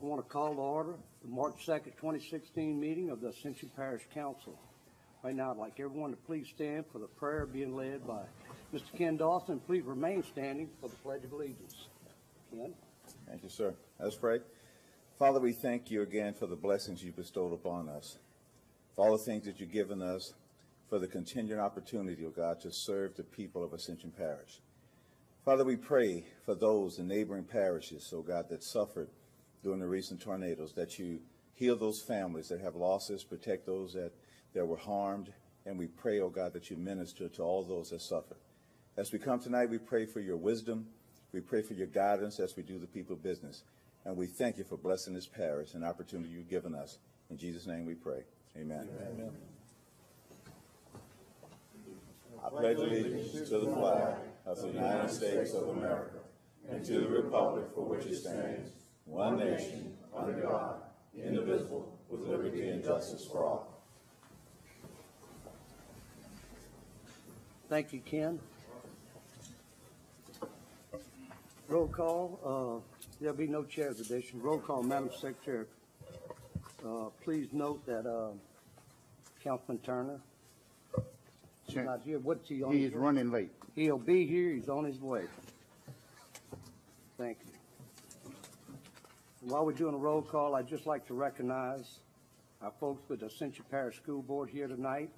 I want to call to order the March 2nd, 2016 meeting of the Ascension Parish Council. Right now, I'd like everyone to please stand for the prayer being led by Mr. Ken Dawson. Please remain standing for the Pledge of Allegiance. Ken? Thank you, sir. Let's pray. Father, we thank you again for the blessings you bestowed upon us, for all the things that you've given us, for the continuing opportunity, oh God, to serve the people of Ascension Parish. Father, we pray for those in neighboring parishes, oh God, that suffered during the recent tornadoes, that you heal those families that have losses, protect those that were harmed, and we pray, oh God, that you minister to all those that suffer. As we come tonight, we pray for your wisdom. We pray for your guidance as we do the people business. And we thank you for blessing this parish and opportunity you've given us. In Jesus' name we pray. Amen. Amen. I pledge allegiance to the flag of the United States of America and to the republic for which it stands, one nation, under God, indivisible, with liberty and justice for all. Thank you, Ken. Roll call. There'll be no chair's addition. Roll call, Madam Secretary. Please note that Councilman Turner is not here. What's he on? He's running late. He'll be here. He's on his way. Thank you. While we're doing a roll call, I'd just like to recognize our folks with the Ascension Parish School Board here tonight.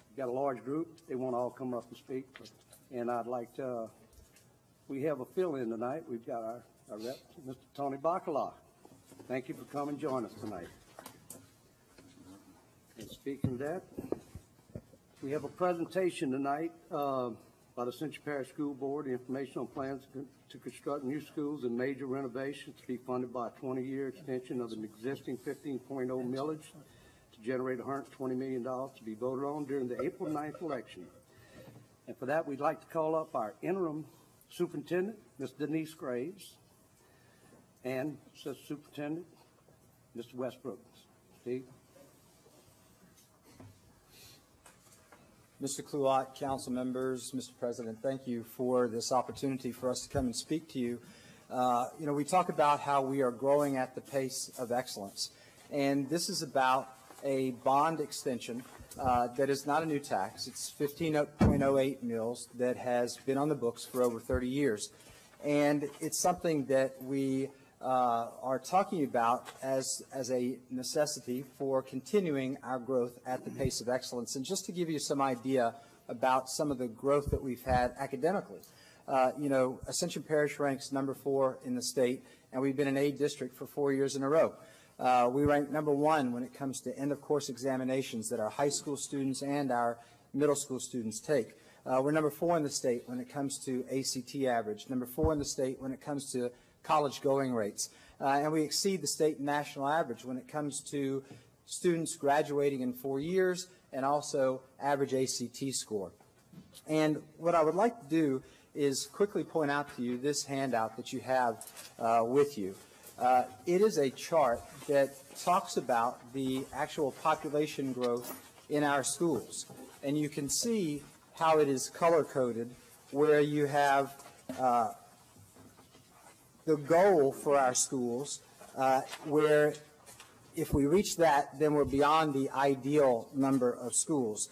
We've got a large group. They won't all come up and speak. And I'd like to, we have a fill-in tonight. We've got our rep, Mr. Tony Bacala. Thank you for coming and joining us tonight. And speaking of that, we have a presentation tonight by the Ascension Parish School Board, information on plans to construct new schools and major renovations to be funded by a 20-year extension of an existing 15.0 millage to generate $120 million to be voted on during the April 9th election. And for that, we'd like to call up our interim superintendent, Ms. Denise Graves, and Assistant Superintendent, Mr. Westbrook. Steve? Mr. Kluot, council members, Mr. President, thank you for this opportunity for us to come and speak to you. We talk about how we are growing at the pace of excellence, and this is about a bond extension that is not a new tax. It's 15.08 mils that has been on the books for over 30 years, and it's something that we are talking about as a necessity for continuing our growth at the pace of excellence. And just to give you some idea about some of the growth that we've had academically, Ascension Parish ranks number 4 in the state, and we've been an A district for 4 years in a row. We rank number 1 when it comes to end-of-course examinations that our high school students and our middle school students take. We're number 4 in the state when it comes to ACT average, number 4 in the state when it comes to college going rates, and we exceed the state and national average when it comes to students graduating in 4 years and also average ACT score. And what I would like to do is quickly point out to you this handout that you have with you. It is a chart that talks about the actual population growth in our schools, and you can see how it is color-coded, where you have the goal for our schools, where if we reach that, then we're beyond the ideal number of schools,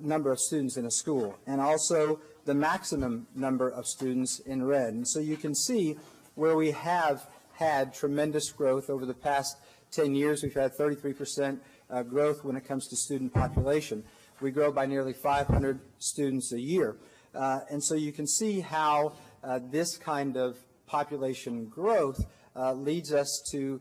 number of students in a school, and also the maximum number of students in red. And so you can see where we have had tremendous growth over the past 10 years. We've had 33% growth when it comes to student population. We grow by nearly 500 students a year. And so you can see how this kind of population growth leads us to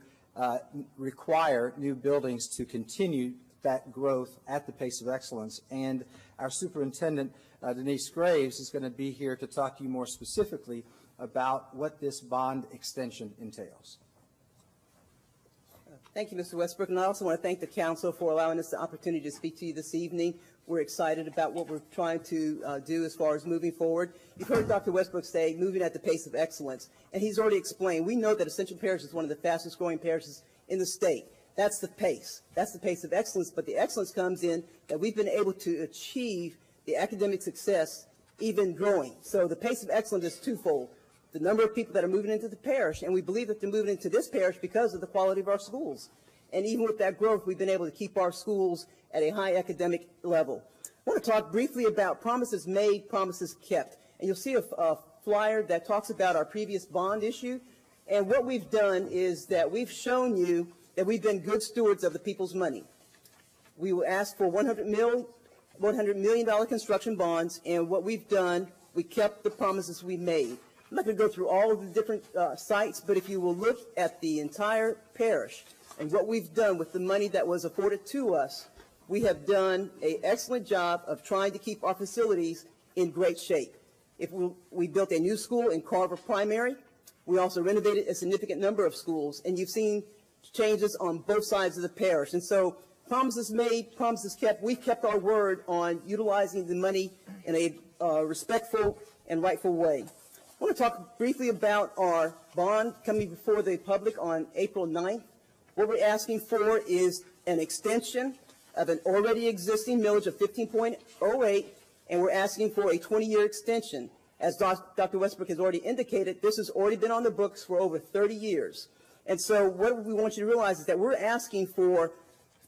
require new buildings to continue that growth at the pace of excellence. And our superintendent, Denise Graves, is going to be here to talk to you more specifically about what this bond extension entails. Thank you, Mr. Westbrook, and I also want to thank the council for allowing us the opportunity to speak to you this evening. We're excited about what we're trying to do as far as moving forward. You've heard Dr. Westbrook say moving at the pace of excellence, and he's already explained. We know that Ascension Parish is one of the fastest growing parishes in the state. That's the pace. That's the pace of excellence, but the excellence comes in that we've been able to achieve the academic success even growing. So the pace of excellence is twofold. the number of people that are moving into the parish, and we believe that they're moving into this parish because of the quality of our schools. And even with that growth, we've been able to keep our schools at a high academic level. I want to talk briefly about promises made, promises kept. And you'll see a flyer that talks about our previous bond issue. And what we've done is that we've shown you that we've been good stewards of the people's money. We will ask for $100 million construction bonds, and what we've done, we kept the promises we made. I'm not going to go through all of the different sites, but if you will look at the entire parish and what we've done with the money that was afforded to us, we have done an excellent job of trying to keep our facilities in great shape. We built a new school in Carver Primary. We also renovated a significant number of schools, and you've seen changes on both sides of the parish. And so promises made, promises kept. We've kept our word on utilizing the money in a respectful and rightful way. I want to talk briefly about our bond coming before the public on April 9th. What we're asking for is an extension of an already existing millage of 15.08, and we're asking for a 20-year extension. As Dr. Westbrook has already indicated, this has already been on the books for over 30 years. And so what we want you to realize is that we're asking for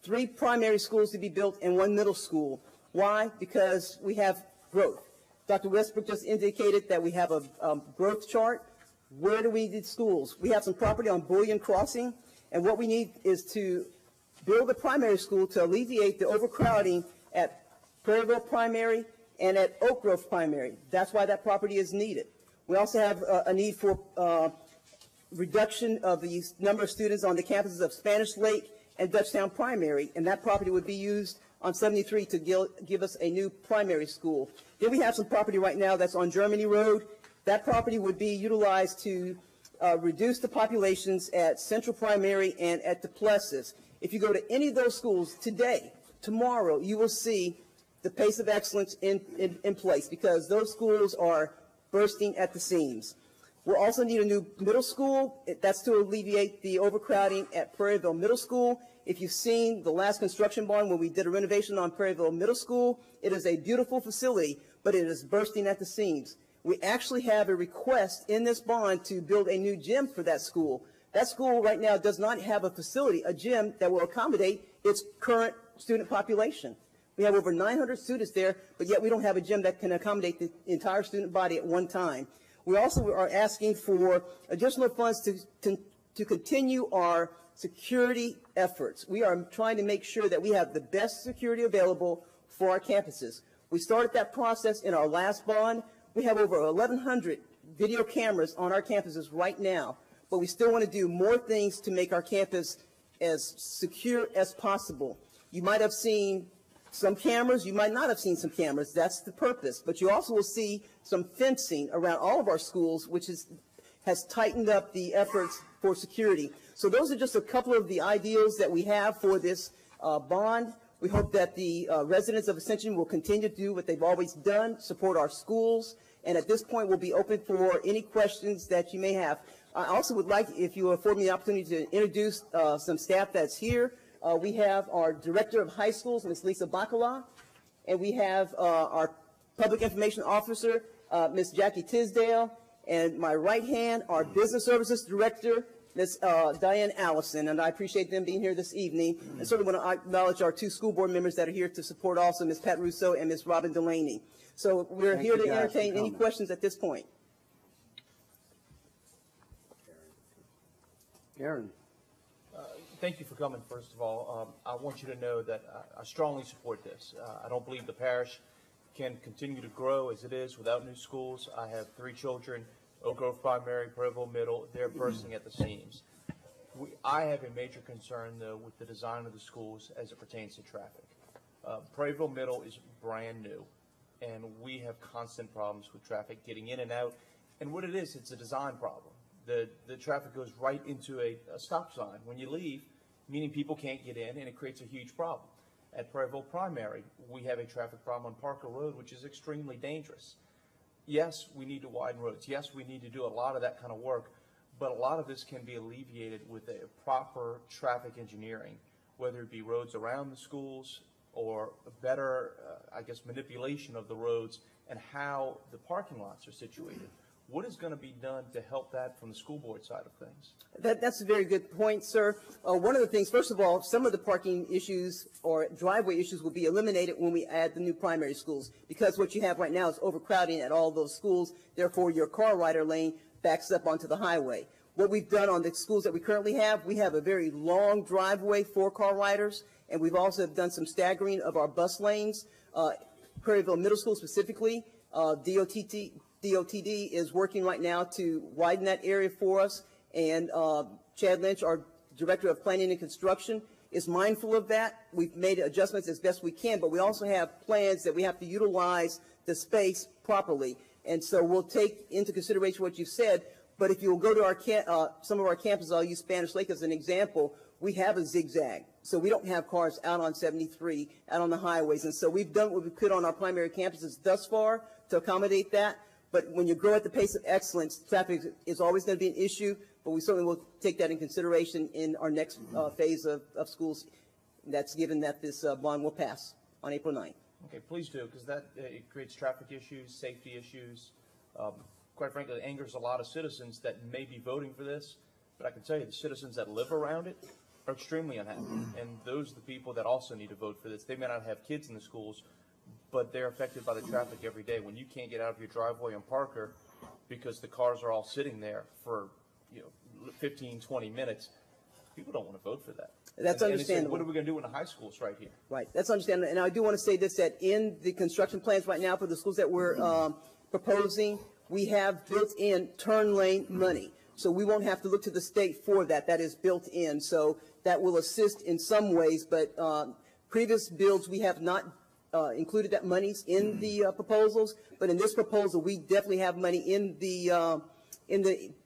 3 primary schools to be built and 1 middle school. Why? Because we have growth. Dr. Westbrook just indicated that we have a growth chart. Where do we need schools? We have some property on Bullion Crossing, and what we need is to build a primary school to alleviate the overcrowding at Prairieville Primary and at Oak Grove Primary. That's why that property is needed. We also have a need for reduction of the number of students on the campuses of Spanish Lake and Dutchtown Primary, and that property would be used on 73 to give us a new primary school. Then we have some property right now that's on Germany Road. That property would be utilized to reduce the populations at Central Primary and at Duplessis. If you go to any of those schools today, tomorrow, you will see the pace of excellence in place, because those schools are bursting at the seams. We'll also need a new middle school. That's to alleviate the overcrowding at Prairieville Middle School. If you've seen the last construction bond when we did a renovation on Prairieville Middle School, it is a beautiful facility, but it is bursting at the seams. We actually have a request in this bond to build a new gym for that school. That school right now does not have a facility, a gym that will accommodate its current student population. We have over 900 students there, but yet we don't have a gym that can accommodate the entire student body at one time. We also are asking for additional funds to continue our security efforts. We are trying to make sure that we have the best security available for our campuses. We started that process in our last bond. We have over 1,100 video cameras on our campuses right now, but we still want to do more things to make our campus as secure as possible. You might have seen some cameras, you might not have seen some cameras. That's the purpose. But you also will see some fencing around all of our schools, which has tightened up the efforts for security. So those are just a couple of the ideals that we have for this bond. We hope that the residents of Ascension will continue to do what they've always done, support our schools, and at this point we'll be open for any questions that you may have. I also would like, if you afford me the opportunity, to introduce some staff that's here. We have our Director of High Schools, Ms. Lisa Bacala, and we have our Public Information Officer, Ms. Jackie Tisdale, and my right hand, our Business Services Director, Ms. Diane Allison, and I appreciate them being here this evening. And certainly want to acknowledge our 2 school board members that are here to support also, Ms. Pat Russo and Ms. Robin Delaney. So we're here to entertain any questions at this point. Aaron. Thank you for coming, first of all. I want you to know that I strongly support this. I don't believe the parish can continue to grow as it is without new schools. I have 3 children, Oak Grove Primary, Prairieville Middle. They're bursting at the seams. I have a major concern, though, with the design of the schools as it pertains to traffic. Prairieville Middle is brand new, and we have constant problems with traffic getting in and out. And what it is, it's a design problem. The traffic goes right into a stop sign when you leave, meaning people can't get in, and it creates a huge problem. At Prairieville Primary, we have a traffic problem on Parker Road, which is extremely dangerous. Yes, we need to widen roads. Yes, we need to do a lot of that kind of work, but a lot of this can be alleviated with a proper traffic engineering, whether it be roads around the schools or a better, manipulation of the roads and how the parking lots are situated. What is going to be done to help that from the school board side of things? That's a very good point, sir. One of the things, first of all, some of the parking issues or driveway issues will be eliminated when we add the new primary schools, because what you have right now is overcrowding at all those schools. Therefore, your car rider lane backs up onto the highway. What we've done on the schools that we currently have, we have a very long driveway for car riders, and we've also done some staggering of our bus lanes. Prairieville Middle School specifically, DOTD is working right now to widen that area for us, and Chad Lynch, our Director of Planning and Construction, is mindful of that. We've made adjustments as best we can, but we also have plans that we have to utilize the space properly. And so we'll take into consideration what you said, but if you'll go to our some of our campuses, I'll use Spanish Lake as an example, we have a zigzag. So we don't have cars out on 73, out on the highways. And so we've done what we could on our primary campuses thus far to accommodate that. But when you grow at the pace of excellence, traffic is always going to be an issue, but we certainly will take that in consideration in our next phase of schools. That's given that this bond will pass on April 9th. Okay, please do, because that it creates traffic issues, safety issues. Quite frankly, it angers a lot of citizens that may be voting for this, but I can tell you the citizens that live around it are extremely unhappy, and those are the people that also need to vote for this. They may not have kids in the schools, but they're affected by the traffic every day. When you can't get out of your driveway on Parker because the cars are all sitting there for 15, 20 minutes, people don't want to vote for that. That's and understandable. Say, what are we going to do in the high schools right here? Right, that's understandable. And I do want to say this, that in the construction plans right now for the schools that we're proposing, we have built-in turn lane money. So we won't have to look to the state for that. That is built in. So that will assist in some ways, but previous builds, we have not included that monies in the proposals. But in this proposal, we definitely have money in the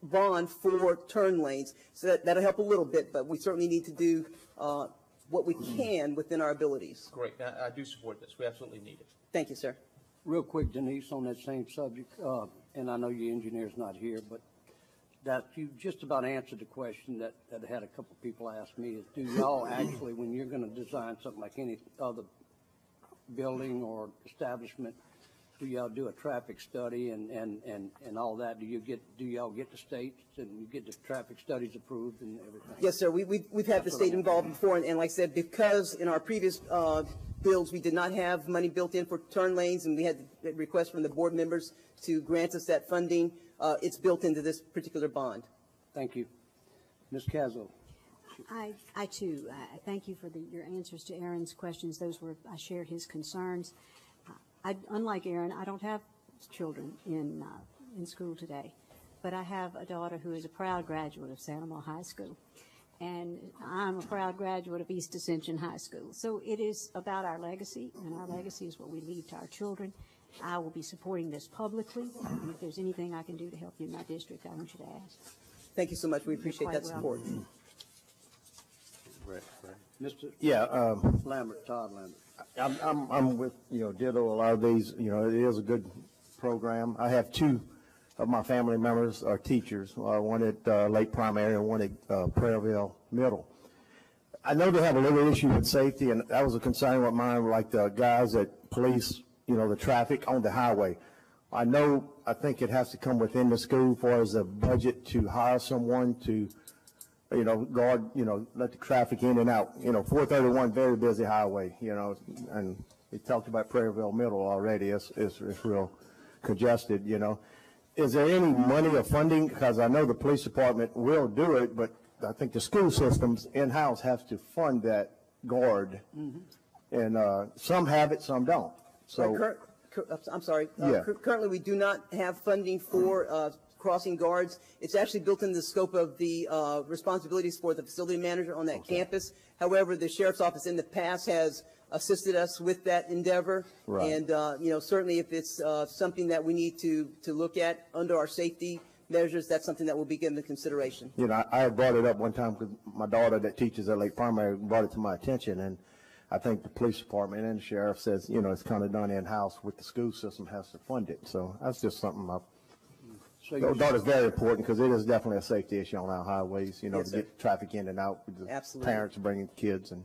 bond for turn lanes. So that'll help a little bit, but we certainly need to do what we can within our abilities. Great. I do support this. We absolutely need it. Thank you, sir. Real quick, Denise, on that same subject, and I know your engineer's not here, but that you just about answered the question that had a couple people ask me is, do y'all actually, when you're going to design something like any other building or establishment, do y'all do a traffic study and all that? Do y'all get the states and you get the traffic studies approved and everything? Yes, sir. We've had the state involved before, and like I said, because in our previous bills we did not have money built in for turn lanes, and we had the request from the board members to grant us that funding. It's built into this particular bond. Thank you. Ms. Cazzo. I too, thank you for your answers to Aaron's questions. I shared his concerns. Unlike Aaron, I don't have children in school today, but I have a daughter who is a proud graduate of Santa Monica High School, and I'm a proud graduate of East Ascension High School. So it is about our legacy, and our legacy is what we leave to our children. I will be supporting this publicly, and if there's anything I can do to help you in my district, I want you to ask. Thank you so much. We appreciate that support. Mr. Lambert, Todd Lambert. I'm with, ditto a lot of these, it is a good program. I have two of my family members are teachers, one at Lake Primary and one at Prairieville Middle. I know they have a little issue with safety, and that was a concern with mine, like the guys that police, the traffic on the highway. I think it has to come within the school as far as the budget to hire someone to, guard, let the traffic in and out. 431, very busy highway, and we talked about Prairieville Middle already. It's real congested, Is there any money or funding? Because I know the police department will do it, but I think the school systems in-house have to fund that guard. Mm-hmm. And some have it, some don't. So, I'm sorry. Yeah. Currently, we do not have funding for crossing guards. It's actually built in the scope of the responsibilities for the facility manager on that campus. However, the sheriff's office in the past has assisted us with that endeavor. Right. And, certainly if it's something that we need to look at under our safety measures, that's something that will be given consideration. I had brought it up one time because my daughter that teaches at Lake Primary brought it to my attention, and I think the police department and the sheriff says, it's kind of done in-house with the school system has to fund it. So that's just something I thought is very important because it is definitely a safety issue on our highways, Yes, to sir. get traffic in and out with the Absolutely. parents bringing kids and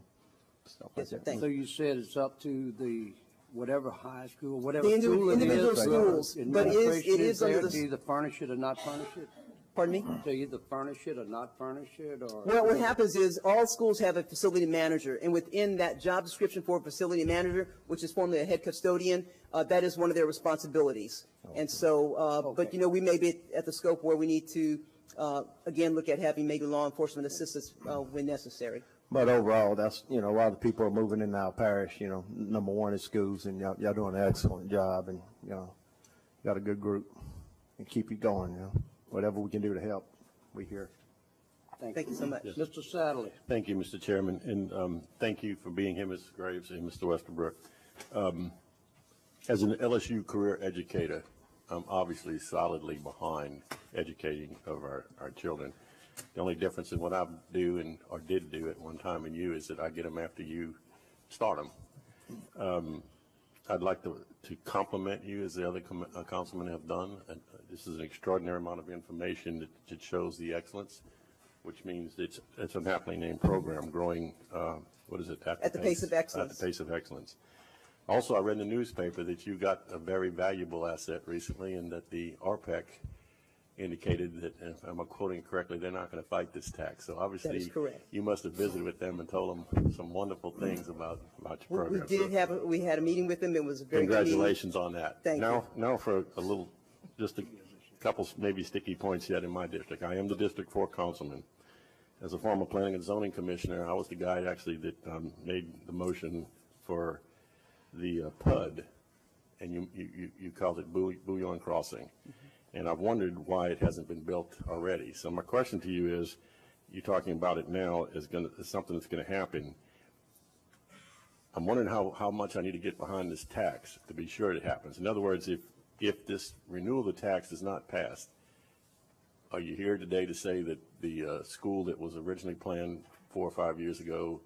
stuff Yes, sir. like that. Thank So you said it's up to the whatever high school, whatever The school it is. individual the schools, but administration it is there under to the, either furnish it or not furnish it? pardon me? To either furnish it or not furnish it, or? Well, what happens is all schools have a facility manager, and within that job description for a facility manager, which is formerly a head custodian, that is one of their responsibilities. And so, but Okay. you know, we may be at the scope where we need to, again, look at having maybe law enforcement assistance when necessary. But overall, that's, you know, a lot of people are moving in our parish, you know, number one is schools, and y'all doing an excellent job, and, you know, got a good group, and keep it going, you know. Whatever we can do to help, we here. Thank you so much. Mr. Satterley. Thank you, Mr. Chairman, and thank you for being here, Mrs. Graves and Mr. Westerbrook. As an LSU career educator, I'm obviously solidly behind educating of our children. The only difference in what I do or did do at one time in you is that I get them after you start them. I'd like to compliment you, as the other councilmen have done. This is an extraordinary amount of information that shows the excellence, which means it's an aptly named program growing, what is it? At the pace of excellence. At the pace of excellence. Also, I read in the newspaper that you got a very valuable asset recently, and that the RPEC indicated that, if I'm quoting correctly, they're not going to fight this tax. So obviously, That is correct. you must have visited with them and told them some wonderful things about your We program. we had a meeting with them. It was a very good meeting. Congratulations on that. Thank you. Now for just a couple maybe sticky points yet in my district. I am the District 4 councilman. As a former planning and zoning commissioner, I was the guy actually that made the motion for the PUD, and you called it Bouillon Crossing. And I've wondered why it hasn't been built already. So my question to you is, you're talking about it now is something that's going to happen. I'm wondering how much I need to get behind this tax to be sure it happens. In other words, if this renewal of the tax is not passed, are you here today to say that the school that was originally planned 4 or 5 years ago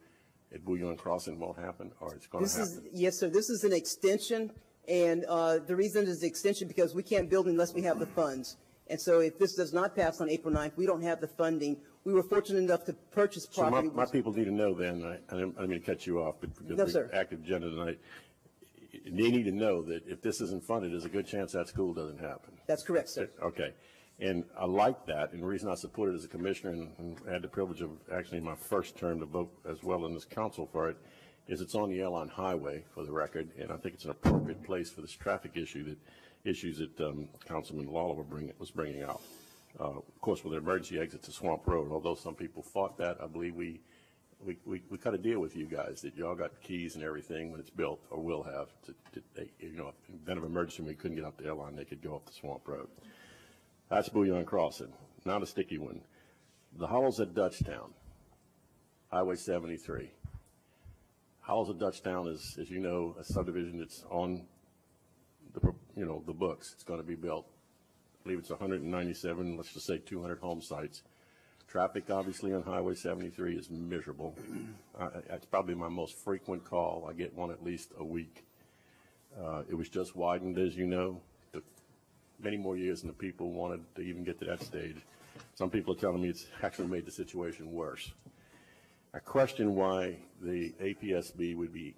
at Bouillon Crossing won't happen, or it's going to happen? Yes, sir. This is an extension, and the reason it is the extension because we can't build unless we have the funds. And so if this does not pass on April 9th, we don't have the funding. We were fortunate enough to purchase So property. my people need to know then, I didn't mean to cut you off, but because No, we sir. active agenda tonight, they need to know that if this isn't funded, there's a good chance that school doesn't happen. That's correct, sir. Okay. And I like that, and the reason I support it as a commissioner and had the privilege of actually in my first term to vote as well in this council for it, is it's on the airline highway, for the record, and I think it's an appropriate place for this traffic issues that Councilman Lawler was bringing out. Of course, with an emergency exit to Swamp Road, although some people fought that, I believe we cut a deal with you guys that y'all got keys and everything when it's built, or will have, in event of emergency, when we couldn't get up the airline, they could go up the Swamp Road. That's Bouillon Crossing. Not a sticky one. The Hollows at Dutchtown, Highway 73. Hollows at Dutchtown is, as you know, a subdivision that's on the books. It's going to be built. I believe it's 197, let's just say 200 home sites. Traffic, obviously, on Highway 73 is miserable. It's probably my most frequent call. I get one at least a week. It was just widened, as you know. Took many more years than the people wanted to even get to that stage. Some people are telling me it's actually made the situation worse. I question why the APSB would be,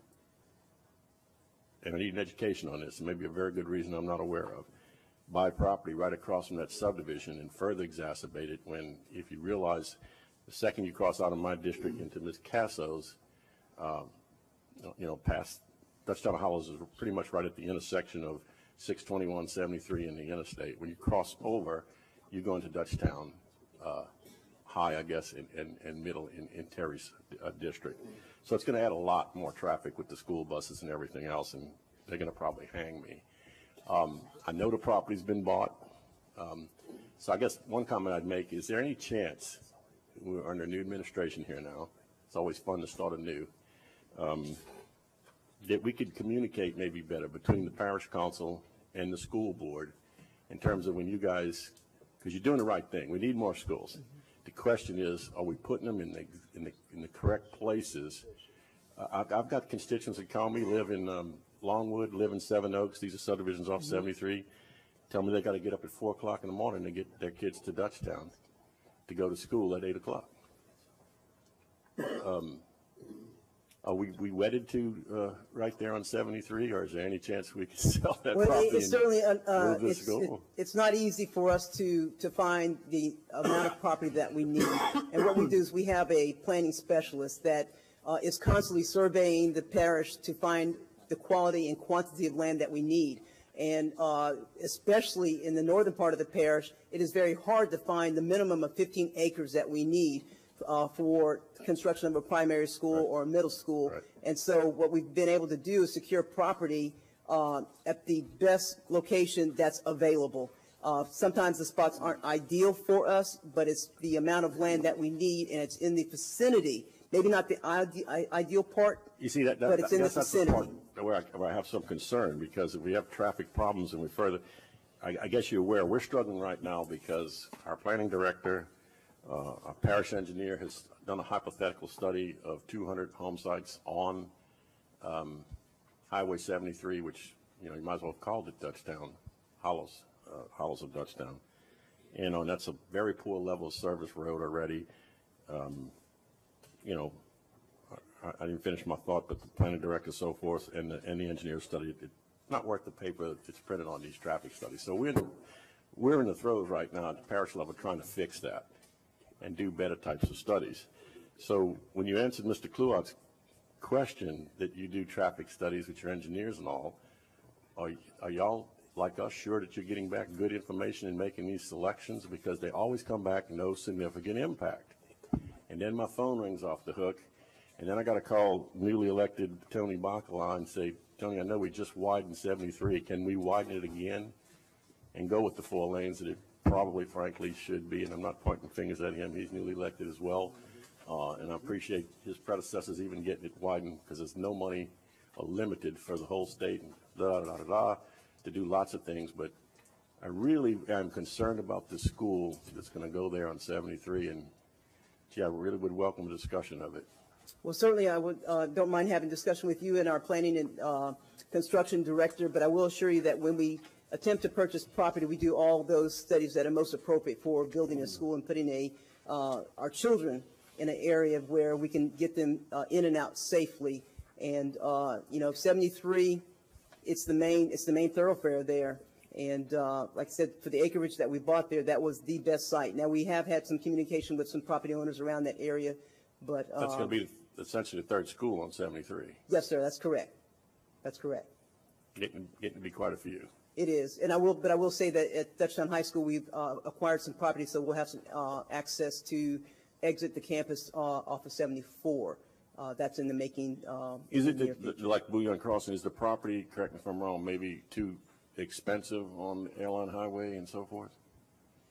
and I need an education on this, and maybe a very good reason I'm not aware of, buy property right across from that subdivision and further exacerbate it when, if you realize, the second you cross out of my district into Ms. Casso's, past Dutchtown Hollows is pretty much right at the intersection of 621, 73 and the interstate. When you cross over, you go into Dutchtown High, I guess, and middle in Terry's district. So it's going to add a lot more traffic with the school buses and everything else, and they're going to probably hang me. I know the property's been bought. So I guess one comment I'd make, is there any chance, we're under new administration here now, it's always fun to start anew, that we could communicate maybe better between the parish council and the school board in terms of when you guys, because you're doing the right thing, we need more schools. The question is, are we putting them in the correct places? I've got constituents that call me, live in Longwood, live in Seven Oaks. These are subdivisions off 73. Tell me they got to get up at 4 o'clock in the morning to get their kids to Dutchtown to go to school at 8 o'clock. Are we wedded to right there on 73, or is there any chance we could sell that Well, property it's certainly, and move this goal? it's not easy for us to find the amount of property that we need. And what we do is we have a planning specialist that is constantly surveying the parish to find the quality and quantity of land that we need. And especially in the northern part of the parish, it is very hard to find the minimum of 15 acres that we need for construction of a primary school or a middle school. Right. And so what we've been able to do is secure property at the best location that's available. Sometimes the spots aren't ideal for us, but it's the amount of land that we need, and it's in the vicinity. Maybe not the ideal part, You see, but it's in the that's the part vicinity. where I have some concern, because if we have traffic problems and we further, I guess you're aware, we're struggling right now because our planning director, our parish engineer has done a hypothetical study of 200 home sites on Highway 73, which, you might as well have called it Dutchtown, Hollows of Dutchtown. And that's a very poor level of service road already. I didn't finish my thought, but the planning director, so forth, and the engineer study, it's not worth the paper it's printed on, these traffic studies. So we're in the throes right now at the parish level trying to fix that and do better types of studies. So when you answered Mr. Kluat's question that you do traffic studies with your engineers and all, are y'all, like us, sure that you're getting back good information and making these selections? Because they always come back no significant impact. And then my phone rings off the hook, and then I got to call newly elected Tony Bacala and say, Tony, I know we just widened 73. Can we widen it again and go with the 4 lanes that it probably, frankly, should be? And I'm not pointing fingers at him. He's newly elected as well. And I appreciate his predecessors even getting it widened, because there's no money limited for the whole state and to do lots of things. But I really am concerned about the school that's going to go there on 73. And, gee, I really would welcome a discussion of it. Well, certainly I would, don't mind having discussion with you and our planning and construction director, but I will assure you that when we attempt to purchase property, we do all those studies that are most appropriate for building a school and putting our children in an area where we can get them in and out safely. And 73, it's the main thoroughfare there. And like I said, for the acreage that we bought there, that was the best site. Now, we have had some communication with some property owners around that area, but That's going to be essentially the third school on 73. Yes, sir, that's correct. That's correct. Getting to be quite a few. It is, and I will say that at Dutchtown High School, we've acquired some property, so we'll have some access to exit the campus off of 74. That's in the making. Is it like Bouillon Crossing? Is the property, correct me if I'm wrong, maybe too expensive on the Airline Highway and so forth?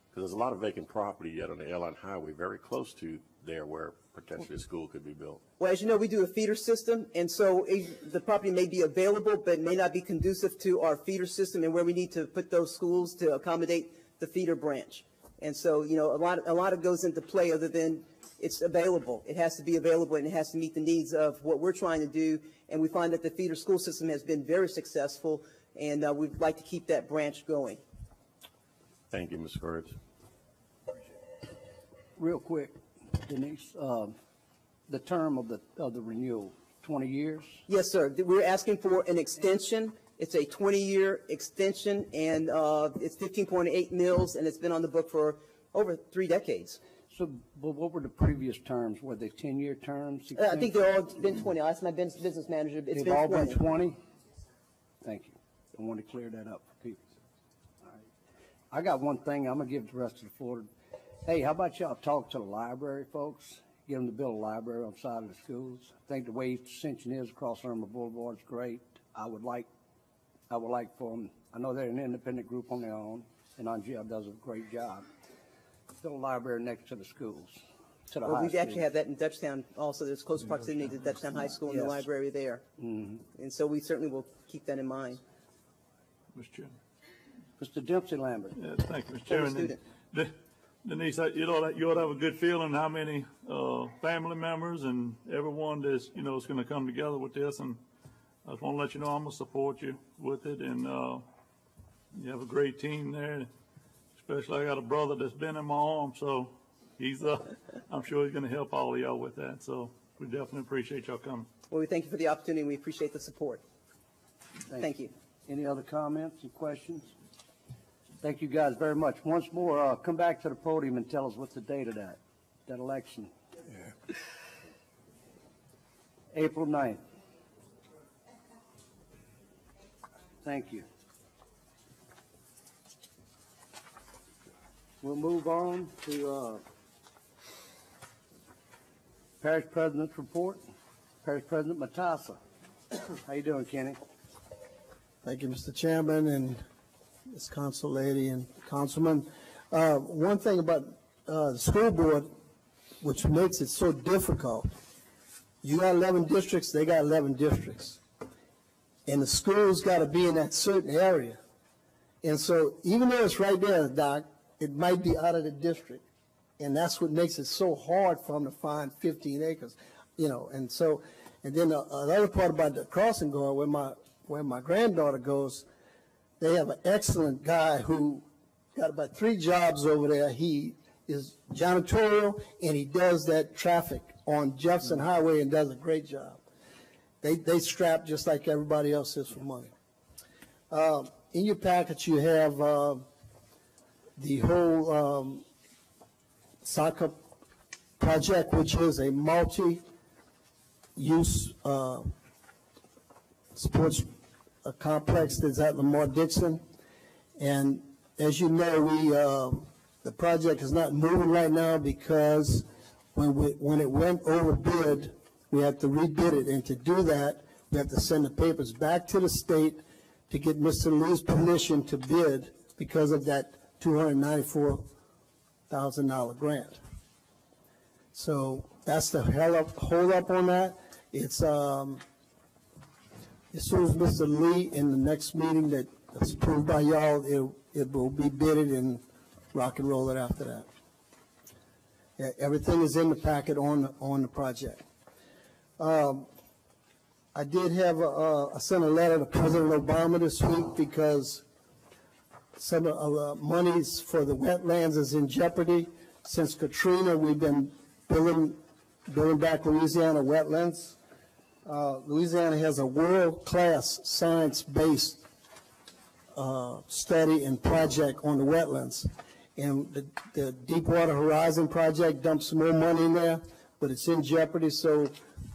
Because there's a lot of vacant property yet on the Airline Highway, very close to there where potentially a school could be built. Well, as you know, we do a feeder system, and so the property may be available, but may not be conducive to our feeder system and where we need to put those schools to accommodate the feeder branch. And so, a lot of goes into play other than it's available. It has to be available, and it has to meet the needs of what we're trying to do. And we find that the feeder school system has been very successful, and we'd like to keep that branch going. Thank you, Ms. Curtis. Real quick, Denise, the term of the renewal, 20 years? Yes, sir. We're asking for an extension. It's a 20-year extension, and it's 15.8 mils, and it's been on the book for over 3 decades. So, but what were the previous terms? Were they 10-year terms? I think they've all been 20. I'll ask my business manager. It's They've all been 20? Thank you. I want to clear that up for people. All right. I got one thing. I'm going to give the rest of the floor. Hey, how about y'all talk to the library folks? Get them to build a library on the side of the schools. I think the way Ascension is across Irma Boulevard is great. I would like for them, I know they're an independent group on their own, and Angel does a great job. Build a library next to the schools, to the high Well, we school. actually have that in Dutchtown also. There's close proximity to Dutchtown High School and the Yes. library there. And so we certainly will keep that in mind. Mr. Chairman. Mr. Dempsey Lambert. Yeah, thank you, Mr. Former Chairman. student. Denise, you ought to have a good feeling how many family members and everyone that's, is going to come together with this. And I just want to let you know I'm going to support you with it. And you have a great team there. Especially I got a brother that's been in my arm, so he's I'm sure he's going to help all of y'all with that. So we definitely appreciate y'all coming. Well, we thank you for the opportunity, and we appreciate the support. Thank you. Any other comments and questions? Thank you guys very much. Once more, come back to the podium and tell us what's the date of that election. April 9th. Thank you. We'll move on to Parish President's report. Parish President Matassa. How you doing, Kenny? Thank you, Mr. Chairman, and Ms. Council Lady and Councilman. One thing about the school board, which makes it so difficult, you got 11 districts, they got 11 districts. And the school's got to be in that certain area. And so even though it's right there, Doc, it might be out of the district. And that's what makes it so hard for them to find 15 acres, you know. And so, and then the other part about the crossing guard, where my granddaughter goes, they have an excellent guy who got about 3 jobs over there. He is janitorial, and he does that traffic on Jefferson Highway and does a great job. They strap just like everybody else is for money. In your package, you have the whole soccer project, which is a multi-use sports complex that's at Lamar Dixon. And as you know, the project is not moving right now because when it went over bid, we have to rebid it. And to do that, we have to send the papers back to the state to get Mr. Lee's permission to bid because of that $294,000 grant. So that's the hold up on that. It's as soon as Mr. Lee in the next meeting that's approved by y'all, it will be bidded and rock and roll it after that. Yeah, everything is in the packet on the project. I did have I sent a letter to President Obama this week because some of the monies for the wetlands is in jeopardy. Since Katrina, we've been building back Louisiana wetlands. Louisiana has a world-class science-based study and project on the wetlands. And the Deepwater Horizon project dumped some more money in there, but it's in jeopardy. So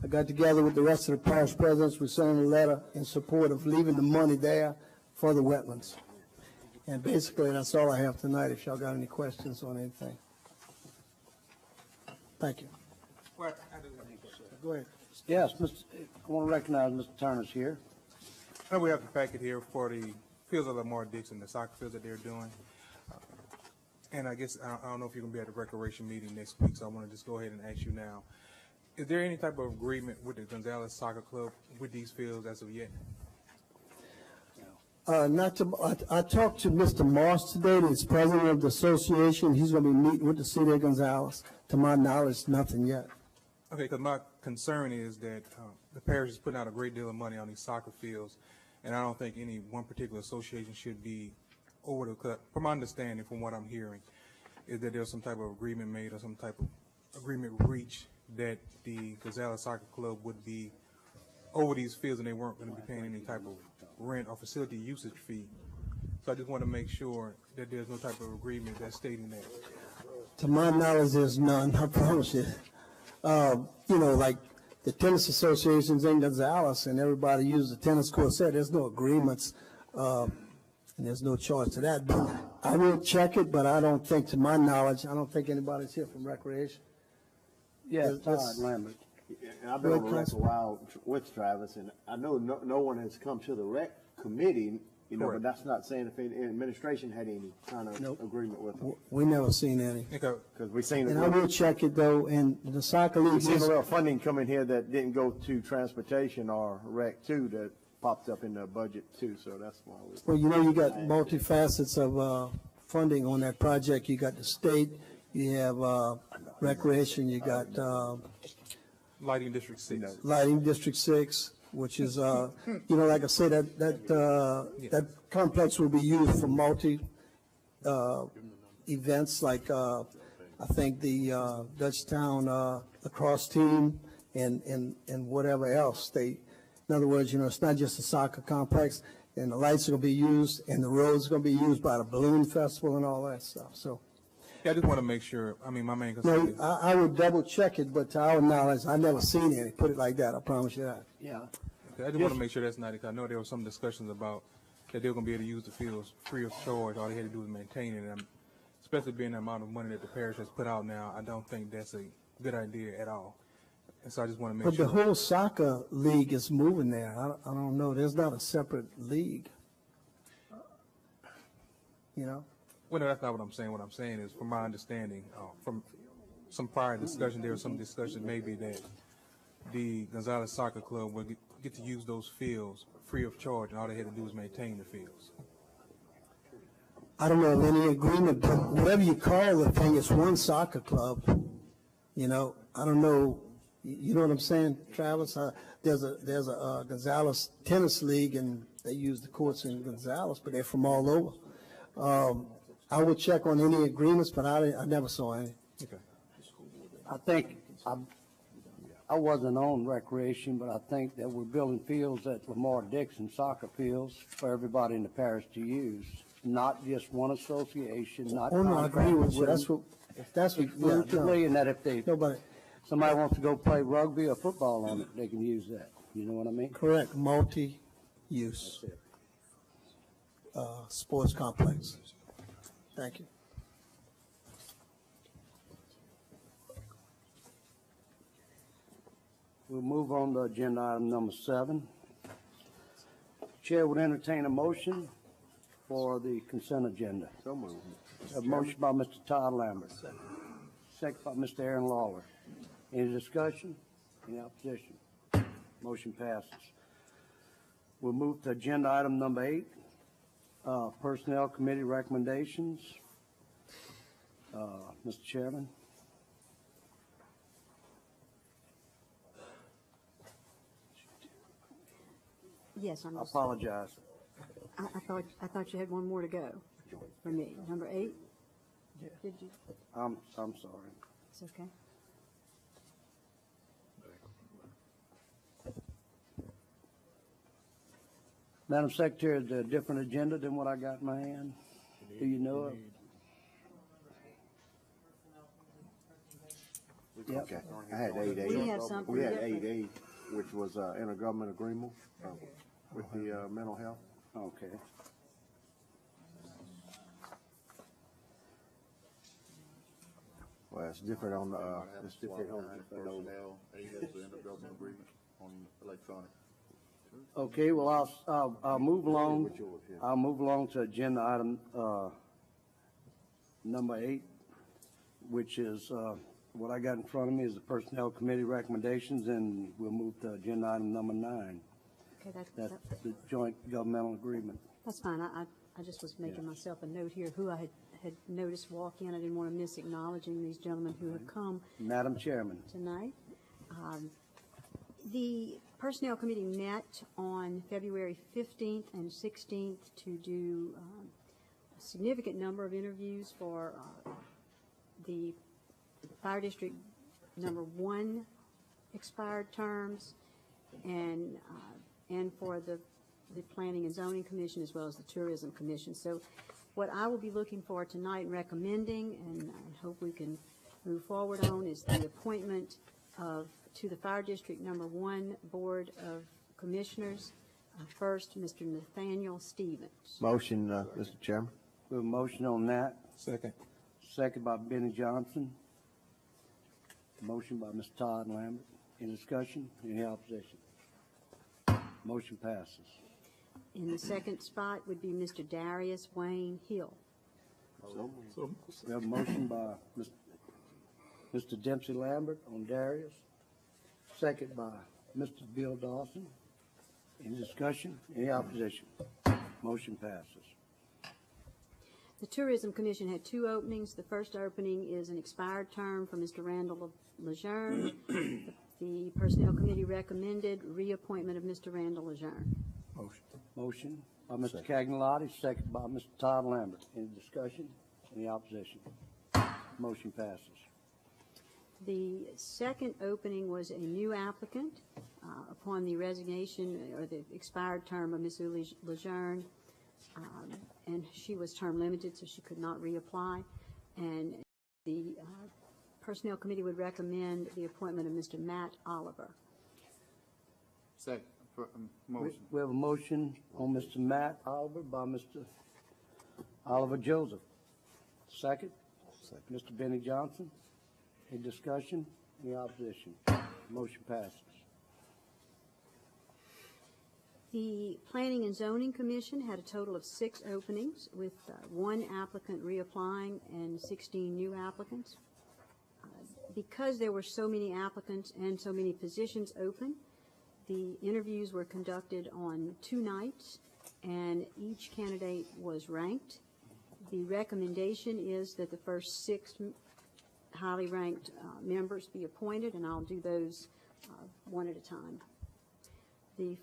I got together with the rest of the parish presidents. We sent a letter in support of leaving the money there for the wetlands. And basically, that's all I have tonight, if y'all got any questions on anything. Thank you. Go ahead. Yes, I want to recognize Mr. Turner's here. We have the packet here for the fields of Lamar Dixon, the soccer fields that they're doing. And I guess, I don't know if you're going to be at the recreation meeting next week, so I want to just go ahead and ask you now. Is there any type of agreement with the Gonzales Soccer Club with these fields as of yet? I talked to Mr. Moss today, he's president of the association. He's going to be meeting with the city of Gonzales. To my knowledge, nothing yet. Okay, because my concern is that the parish is putting out a great deal of money on these soccer fields, and I don't think any one particular association should be over the cut. From my understanding, from what I'm hearing, is that there's some type of agreement made or some type of agreement reached that the Gonzales Soccer Club would be over these fields and they weren't going to be paying any type of rent or facility usage fee. So I just want to make sure that there's no type of agreement that's stating that. To my knowledge, there's none, I promise you. You know, like the tennis associations in Gonzales and everybody uses the tennis court set, there's no agreements and there's no charge to that. But I will check it, but I don't think, to my knowledge, I don't think anybody's here from recreation. Yes, Todd Lambert. And I've been on the rec a while with Travis, and I know no one has come to the rec committee, you know, but that's not saying if any administration had any kind of agreement with them. We never seen any. Okay. Because we've seen And I will check it though, and the soccer league. we've seen a little funding come in here that didn't go to transportation or rec too, that popped up in the budget too, so that's why we. Well, you know, you got multifacets of funding on that project. You got the state, you have recreation, you got Lighting District 6. Lighting District 6, which is, you know, like I said, that complex will be used for multi events, like I think the Dutchtown lacrosse team and whatever else. In other words, it's not just a soccer complex, and the lights are going to be used, and the roads are going to be used by the balloon festival and all that stuff. So, Yeah, I just want to make sure, my main concern no, is, I would double check it, but to our knowledge, I never seen any, put it like that, I promise you that. Yeah. I just want to make sure that's not, because I know there were some discussions about that they were going to be able to use the fields free of charge. All they had to do was maintain it. And especially being the amount of money that the parish has put out now, I don't think that's a good idea at all. And so I just want to make But sure. the whole soccer league is moving there. I don't know, there's not a separate league. Well, no, that's not what I'm saying. What I'm saying is, from my understanding, from some prior discussion, there was some discussion maybe that the Gonzalez Soccer Club will get to use those fields free of charge, and all they had to do was maintain the fields. I don't know of any agreement, but whatever you call the thing, it's one soccer club. I don't know, you know what I'm saying, Travis? There's a Gonzalez tennis league, and they use the courts in Gonzalez, but they're from all over. I would check on any agreements, but I never saw any. Okay. I think, I wasn't on recreation, but I think that we're building fields at Lamar Dixon soccer fields for everybody in the parish to use, not just one association, not. Oh, no, I agree with you. contracted That's what, yeah, exclusively, and that if nobody, somebody wants to go play rugby or football on it, they can use that. You know what I mean? correct, multi-use, sports complex. Thank you. We'll move on to agenda item number 7. Chair would entertain a motion for the consent agenda. So moved. A motion by Mr. Todd Lambert. Second by Mr. Aaron Lawler. Any discussion? Any opposition? Motion passes. We'll move to agenda item number 8. Personnel Committee recommendations. Mr. Chairman. Yes, I'm I just, apologize. I thought you had one more to go for me. Number 8? Did you? I'm sorry. It's okay. Madam Secretary, is there a different agenda than what I got in my hand? Do you know it? Yep. Okay, I had We have something We had different. 8A, which was intergovernmental agreement with the mental health. Okay. Well, it's different on the, it's different on the, Personnel, A has the intergovernmental agreement on electronic. Okay, well, I'll move along. I'll move along to agenda item, number 8, which is, what I got in front of me is the Personnel Committee recommendations, and we'll move to agenda item number 9. Okay, That's the joint governmental agreement. that's fine. I just was making myself a note here, who I had noticed walk in. I didn't want to miss acknowledging these gentlemen who have come Madam Chairman. tonight. The Personnel Committee met on February 15th and 16th to do a significant number of interviews for the Fire District number 1 expired terms and for the Planning and Zoning Commission as well as the Tourism Commission. So what I will be looking for tonight and recommending, and I hope we can move forward on, is the appointment to the Fire District number 1 Board of Commissioners. First, Mr. Nathaniel Stevens. motion, Mr. Chairman. We have a motion on that. Second. Second by Benny Johnson. Motion by Mr. Todd Lambert. Any discussion? Any opposition? Motion passes. In the second spot would be Mr. Darius Wayne Hill. We have a motion by Mr. Dempsey Lambert on Darius. Second by Mr. Bill Dawson. Any discussion? Any opposition? Motion passes. The Tourism Commission had 2 openings. The first opening is an expired term for Mr. Randall Lejeune. The Personnel Committee recommended reappointment of Mr. Randall Lejeune. Motion. Motion by Mr. Cagnalotti, second by Mr. Todd Lambert. Any discussion? Any opposition? Motion passes. The second opening was a new applicant upon the resignation or the expired term of Ms. Uli Lejeune, and she was term limited, so she could not reapply. And the Personnel Committee would recommend the appointment of Mr. Matt Oliver. Second, motion. We have a motion on Mr. Matt Oliver by Mr. Oliver Joseph. Second? Mr. Benny Johnson. Any discussion? Any opposition? Motion passes. The Planning and Zoning Commission had a total of 6 openings, with 1 applicant reapplying and 16 new applicants. Because there were so many applicants and so many positions open, the interviews were conducted on 2 nights, and each candidate was ranked. The recommendation is that the first 6 highly ranked members be appointed, and I'll do those one at a time. The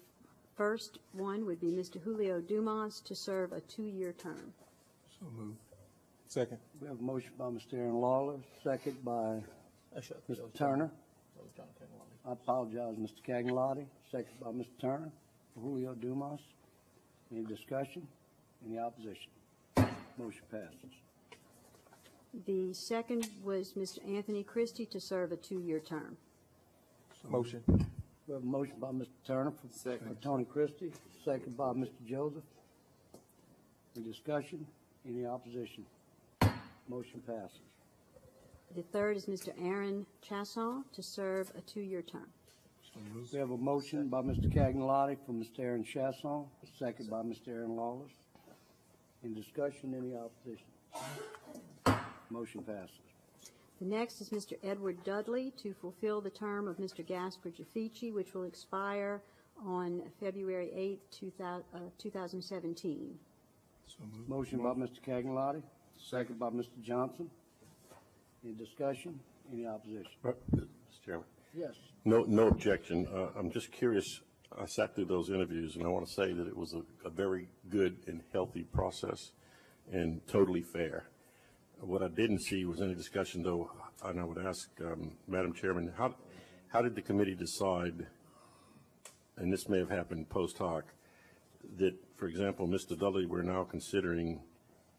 first one would be Mr. Julio Dumas to serve a 2-year term. So moved. Second. We have a motion by Mr. Aaron Lawler, second by Mr. Turner. I apologize, Mr. Cagnalotti. Second by Mr. Turner. Julio Dumas. Any discussion? Any opposition? Motion passes. The second was Mr. Anthony Christie to serve a 2-year term. Motion. We have a motion by Mr. Turner for Tony Christie, second by Mr. Joseph. Any discussion? Any opposition? Motion passes. The third is Mr. Aaron Chasson to serve a 2-year term. We have a motion by Mr. Cagnalotti for Mr. Aaron Chasson, second by Mr. Aaron Lawless. Any discussion? Any opposition? Motion passes. The next is Mr. Edward Dudley to fulfill the term of Mr. Gaspar Jaffici, which will expire on February 8th, 2017. Motion by Mr. Cagnalotti, second by Mr. Johnson. Any discussion? Any opposition? Mr. Chairman. Yes. No objection. I'm just curious. I sat through those interviews, and I want to say that it was a very good and healthy process and totally fair. What I didn't see was any discussion, though, and I would ask Madam Chairman, how did the committee decide, and this may have happened post hoc, that, for example, Mr. Dudley we're now considering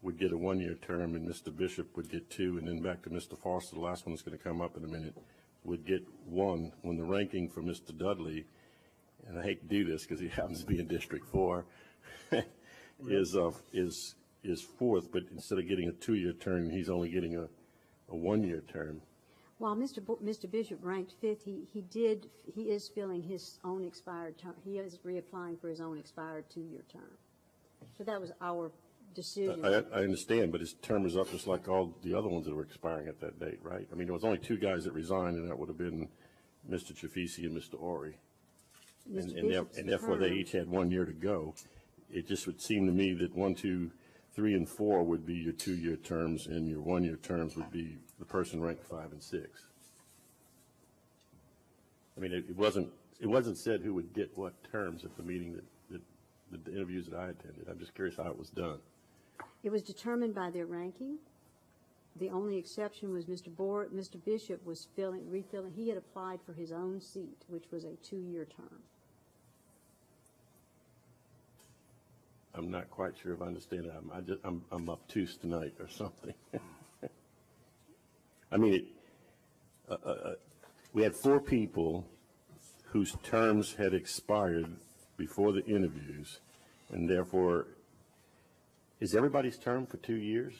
would get a 1-year term, and Mr. Bishop would get 2, and then back to Mr. Foster, the last one that's going to come up in a minute, would get 1, when the ranking for Mr. Dudley, and I hate to do this because he happens to be in District 4, is 4th, but instead of getting a 2-year term, he's only getting a 1-year term. While Mr. Bishop ranked 5th, he is filling his own expired term. He is reapplying for his own expired 2-year term. So that was our decision. I understand, but his term is up just like all the other ones that were expiring at that date, right? I mean, there was only 2 guys that resigned, and that would have been Mr. Chaffisi and Mr. Ori. And therefore, they each had 1 year to go. It just would seem to me that 1, 2, 3, and 4 would be your 2-year terms, and your 1-year terms would be the person ranked 5 and 6. I mean, it wasn't said who would get what terms at the meeting that the interviews that I attended. I'm just curious how it was done. It was determined by their ranking. The only exception was Mr. Bishop was refilling. He had applied for his own seat, which was a 2-year term. I'm not quite sure if I understand it. I'm obtuse tonight or something. I mean, we had 4 people whose terms had expired before the interviews, and therefore, is everybody's term for 2 years?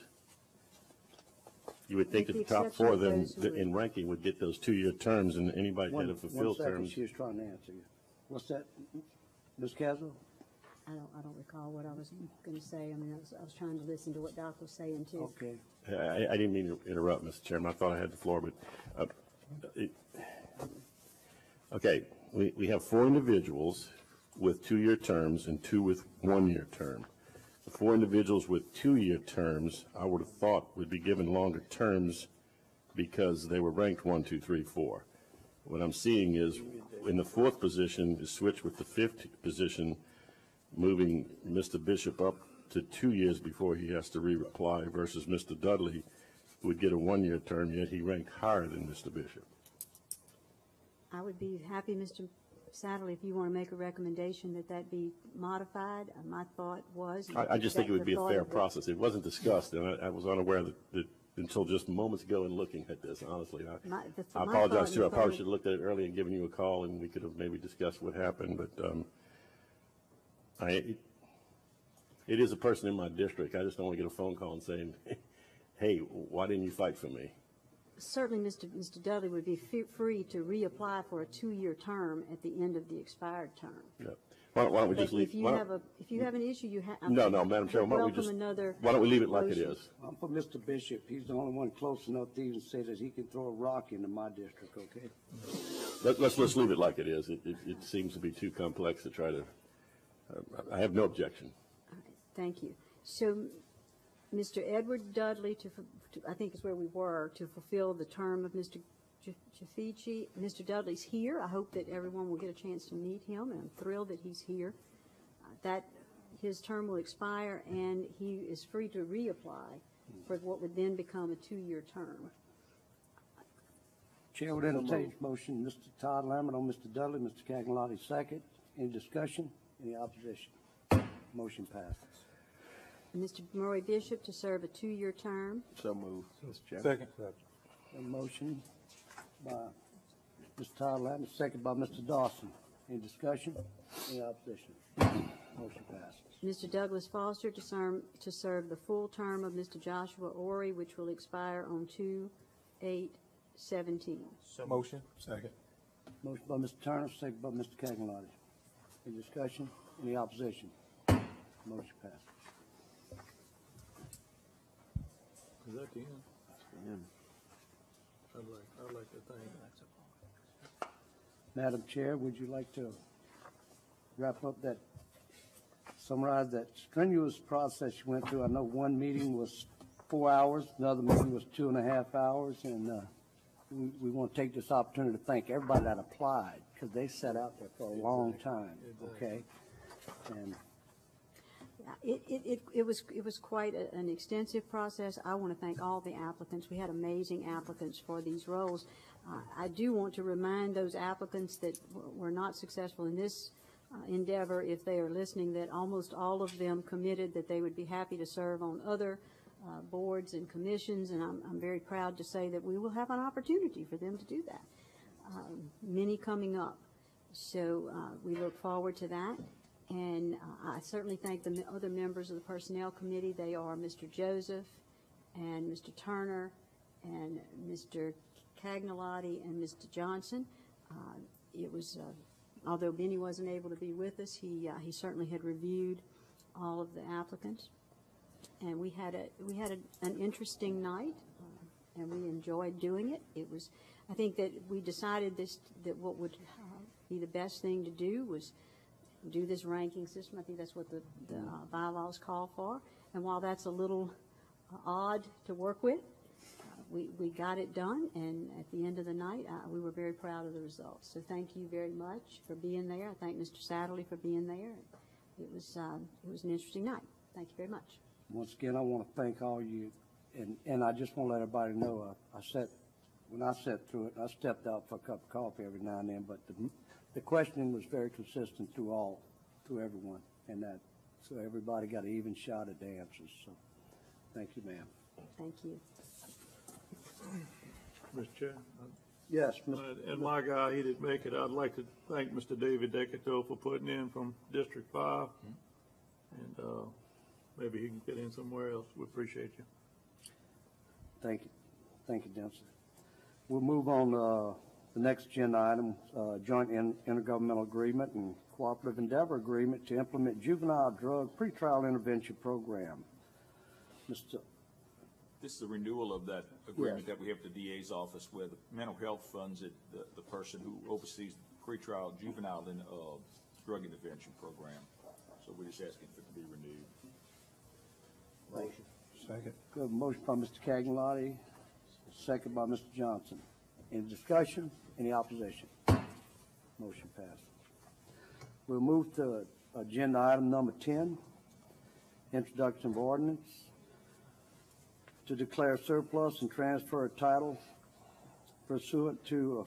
You would think that the top 4 of them in ranking would get those 2-year terms, and anybody that had fulfilled terms. 1 second, she was trying to answer you. What's that, Ms. Caswell? I don't recall what I was going to say. I mean, I was trying to listen to what Doc was saying too. Okay. I didn't mean to interrupt, Mr. Chairman. I thought I had the floor, but okay. We have 4 individuals with 2-year terms and 2 with 1-year term. The 4 individuals with 2-year terms, I would have thought would be given longer terms because they were ranked 1, 2, 3, 4. What I'm seeing is in the 4th position is switched with the 5th position, moving Mr. Bishop up to 2 years before he has to reapply versus Mr. Dudley would get a one-year term, yet he ranked higher than Mr. Bishop. I would be happy, Mr. Satterley, if you want to make a recommendation that that be modified. My thought was. I just think it would be a fair process. It wasn't discussed, and I was unaware that until just moments ago in looking at this, honestly. I apologize, too. I probably should have looked at it early and given you a call, and we could have maybe discussed what happened, but it is a person in my district. I just don't want to get a phone call and saying, hey, why didn't you fight for me? Certainly, Mr. Dudley would be free to reapply for a 2-year term at the end of the expired term. Yeah. Why don't we just leave? If you have an issue, you have. No, Madam Chair, why don't we leave it like it is? I'm for Mr. Bishop. He's the only one close enough to even say that he can throw a rock into my district, okay? Let's leave it like it is. It seems to be too complex to try to, I have no objection. All right, thank you. So, Mr. Edward Dudley, I think is where we were, to fulfill the term of Mr. Jafici. Mr. Dudley's here. I hope that everyone will get a chance to meet him, and I'm thrilled that he's here. That his term will expire, and he is free to reapply for what would then become a 2-year term. Chair would entertain motion. Mr. Todd Lambert on Mr. Dudley, Mr. Cagnalotti second. Any discussion? Any opposition? Motion passes. Mr. Murray Bishop to serve a 2-year term. So moved, Mr. Chair. Second. A motion by Mr. Todd Lambert, second by Mr. Dawson. Any discussion? Any opposition? Motion passes. Mr. Douglas Foster to serve the full term of Mr. Joshua Ori, which will expire on 2/8/17. Motion. Second. Motion by Mr. Turner, second by Mr. Cagnalotti. Any discussion? Any opposition? Motion passes. Is that the end? I'd like to thank. Madam Chair, would you like to wrap up that, summarize that strenuous process you went through? I know one meeting was 4 hours, another meeting was 2.5 hours, and we want to take this opportunity to thank everybody that applied, because they sat out there for a long time, okay? And It was quite an extensive process. I want to thank all the applicants. We had amazing applicants for these roles. I do want to remind those applicants that were not successful in this endeavor, if they are listening, that almost all of them committed that they would be happy to serve on other boards and commissions, and I'm very proud to say that we will have an opportunity for them to do that. Many coming up. So we look forward to that. And I certainly thank the other members of the Personnel Committee. They are Mr. Joseph and Mr. Turner and Mr. Cagnalotti and Mr. Johnson. It was, although Benny wasn't able to be with us, he certainly had reviewed all of the applicants. And we had an interesting night, and we enjoyed doing it. It was, I think that we decided that what would be the best thing to do was do this ranking system. I think that's what the bylaws call for. And while that's a little odd to work with, we got it done. And at the end of the night, we were very proud of the results. So thank you very much for being there. I thank Mr. Satterley for being there. It was an interesting night. Thank you very much. once again, I want to thank all you, and I just want to let everybody know, when I sat through it, I stepped out for a cup of coffee every now and then, but the questioning was very consistent through everyone, and so everybody got an even shot at the answers. So, thank you, ma'am. Thank you. Mr. Chair? Yes, And my guy, he didn't make it. I'd like to thank Mr. David Decato for putting in from District 5. And maybe he can get in somewhere else. We appreciate you. Thank you. Thank you, Dempsey. We'll move on to the next agenda item, joint intergovernmental agreement and cooperative endeavor agreement to implement juvenile drug pretrial intervention program. Mr. This is a renewal of that agreement that we have at the DA's office where the mental health funds it, the person who oversees the pretrial juvenile drug intervention program. So we're just asking for it to be renewed. Motion. Second. Good. Motion by Mr. Cagnalotti, second by Mr. Johnson. Any discussion? Any opposition? Motion passed. We'll move to agenda item number 10, introduction of ordinance to declare surplus and transfer a title pursuant to a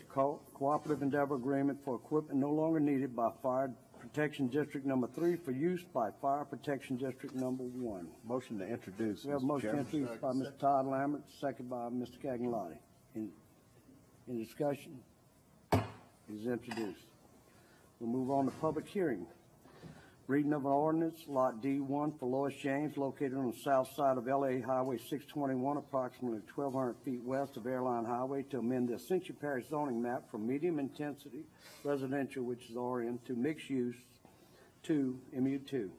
cooperative endeavor agreement for equipment no longer needed by Fire Protection District Number 3 for use by Fire Protection District Number 1. Motion to introduce. We have a Mr. motion Chairman. introduced by Mr. Todd Lambert, second by Mr. Cagnolati. In discussion? It is introduced. We'll move on to public hearing. Reading of an ordinance, Lot D1 for Lois James, located on the south side of LA Highway 621, approximately 1,200 feet west of Airline Highway, to amend the Ascension Parish zoning map from medium intensity residential, which is RN, to mixed use to MU2.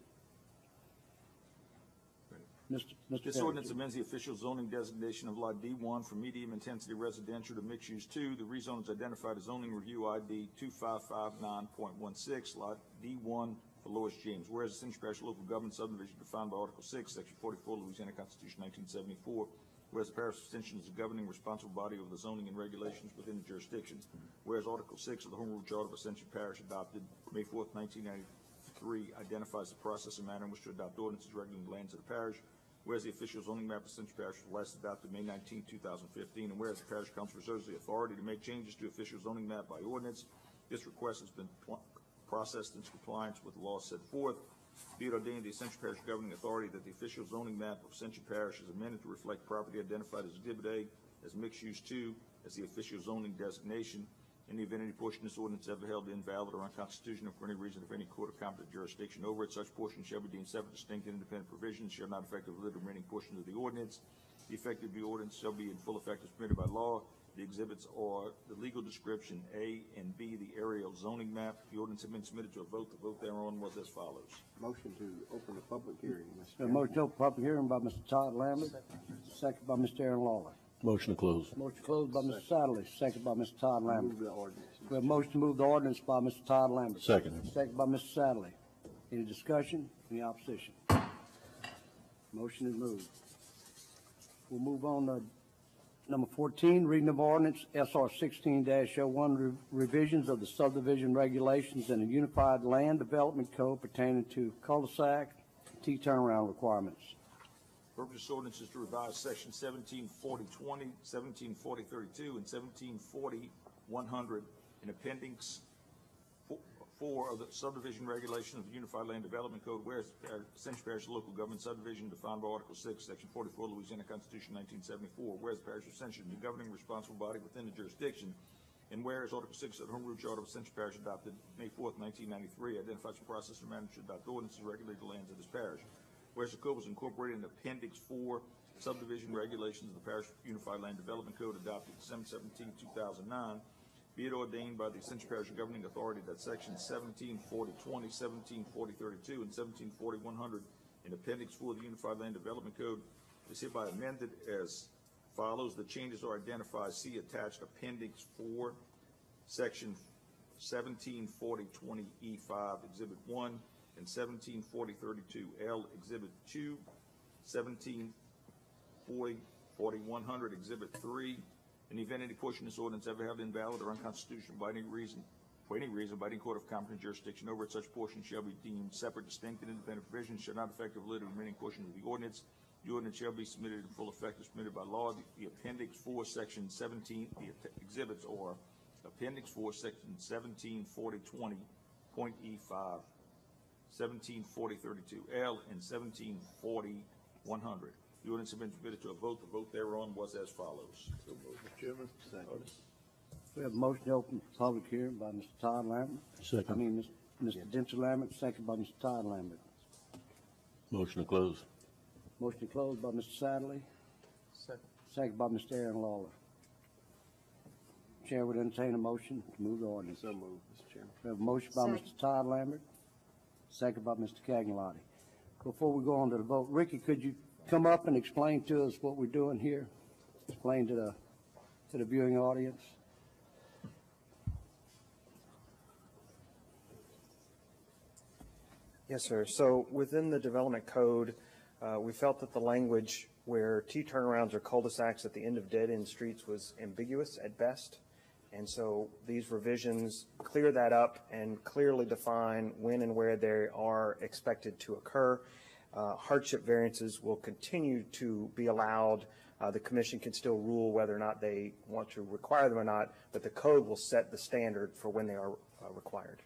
Mr. This ordinance amends the official zoning designation of Lot D1 from medium intensity residential to mixed use 2. The rezone is identified as zoning review ID 2559.16, Lot D1 for Lois James. Whereas the Ascension Parish local government subdivision defined by Article 6, Section 44, Louisiana Constitution 1974. Whereas the Parish of Ascension is the governing responsible body over the zoning and regulations within the jurisdiction. Whereas Article 6 of the Home Rule Charter of Ascension Parish, adopted May 4th, 1993, identifies the process and manner in which to adopt ordinances regulating the lands of the parish. Whereas the official zoning map of Ascension Parish was last adopted May 19, 2015, and whereas the Parish Council reserves the authority to make changes to official zoning map by ordinance, this request has been processed in compliance with the law set forth. Be it ordained the Ascension Parish governing authority that the official zoning map of Ascension Parish is amended to reflect property identified as Exhibit A as mixed use 2 as the official zoning designation. In the event any portion of this ordinance ever held invalid or unconstitutional for any reason of any court of competent jurisdiction over it, such portion shall be deemed separate, distinct, and independent provisions, shall not affect the validity of remaining portions of the ordinance. The effect of the ordinance shall be in full effect as permitted by law. The exhibits are the legal description, A, and B, the aerial zoning map. The ordinance has been submitted to a vote. The vote thereon was as follows. Motion to open the public hearing, Mr. A Chairman. motion to open public hearing by Mr. Todd Lambert, second by Mr. Aaron Lawler. Motion to close. Motion closed by Mr. Satterley, second by Mr. Todd Lambert. Move the ordinance. We have a motion to move the ordinance by Mr. Todd Lambert. Second. Second by Mr. Satterley. Any discussion? Any opposition? Motion is moved. We'll move on to number 14, reading of ordinance SR 16-01, revisions of the subdivision regulations and the Unified Land Development Code pertaining to cul-de-sac T-turnaround requirements. Purpose of this ordinance is to revise section 1740-20, 1740-32, and 1740-100 in appendix 4 of the subdivision regulation of the Unified Land Development Code, whereas Ascension Parish local government subdivision defined by Article 6, Section 44, Louisiana Constitution 1974, whereas the Parish of Ascension is the governing responsible body within the jurisdiction, and whereas Article 6 of the Home Rule Charter of Ascension Parish adopted May 4th, 1993, identifies the process and manner to adopt ordinances to regulate the lands of this parish. Whereas the code was incorporated in Appendix 4 subdivision regulations of the Parish Unified Land Development Code adopted December 17, 2009, be it ordained by the Ascension Parish governing authority that sections 1740-20, 1740-32, and 1740-100 in Appendix 4 of the Unified Land Development Code is hereby amended as follows. The changes are identified. See attached Appendix 4, Section 1740-20E5, Exhibit 1, and 1740-32L, Exhibit 2, 1740-4100, Exhibit 3. In the event any portion of this ordinance ever held invalid or unconstitutional by any reason, by any court of competent jurisdiction over it, such portion shall be deemed separate, distinct, and independent provisions, shall not affect the validity of the remaining portion of the ordinance. The ordinance shall be submitted in full effect as permitted by law. The Appendix 4, Section 17, the exhibits are Appendix 4, Section 1740-20.E5. 1740-32L, and 1740-100. The ordinance has been submitted to a vote. The vote thereon was as follows. Mr. Chairman. We have a motion to open the public hearing by Mr. Todd Lambert. Second. Mr. Denzel Lambert, second by Mr. Todd Lambert. Motion to close. Motion to close by Mr. Satterley. Second. Second by Mr. Aaron Lawler. Chair would entertain a motion to move the ordinance. So moved, Mr. Chairman. We have a motion by Second. Mr. Todd Lambert, second by Mr. Cagnolati. Before we go on to the vote, Ricky, could you come up and explain to us what we're doing here? Explain to the viewing audience. Yes, sir. So within the development code, we felt that the language where T-turnarounds or cul-de-sacs at the end of dead-end streets was ambiguous at best. And so these revisions clear that up and clearly define when and where they are expected to occur. Hardship variances will continue to be allowed The commission can still rule whether or not they want to require them or not, but the code will set the standard for when they are required.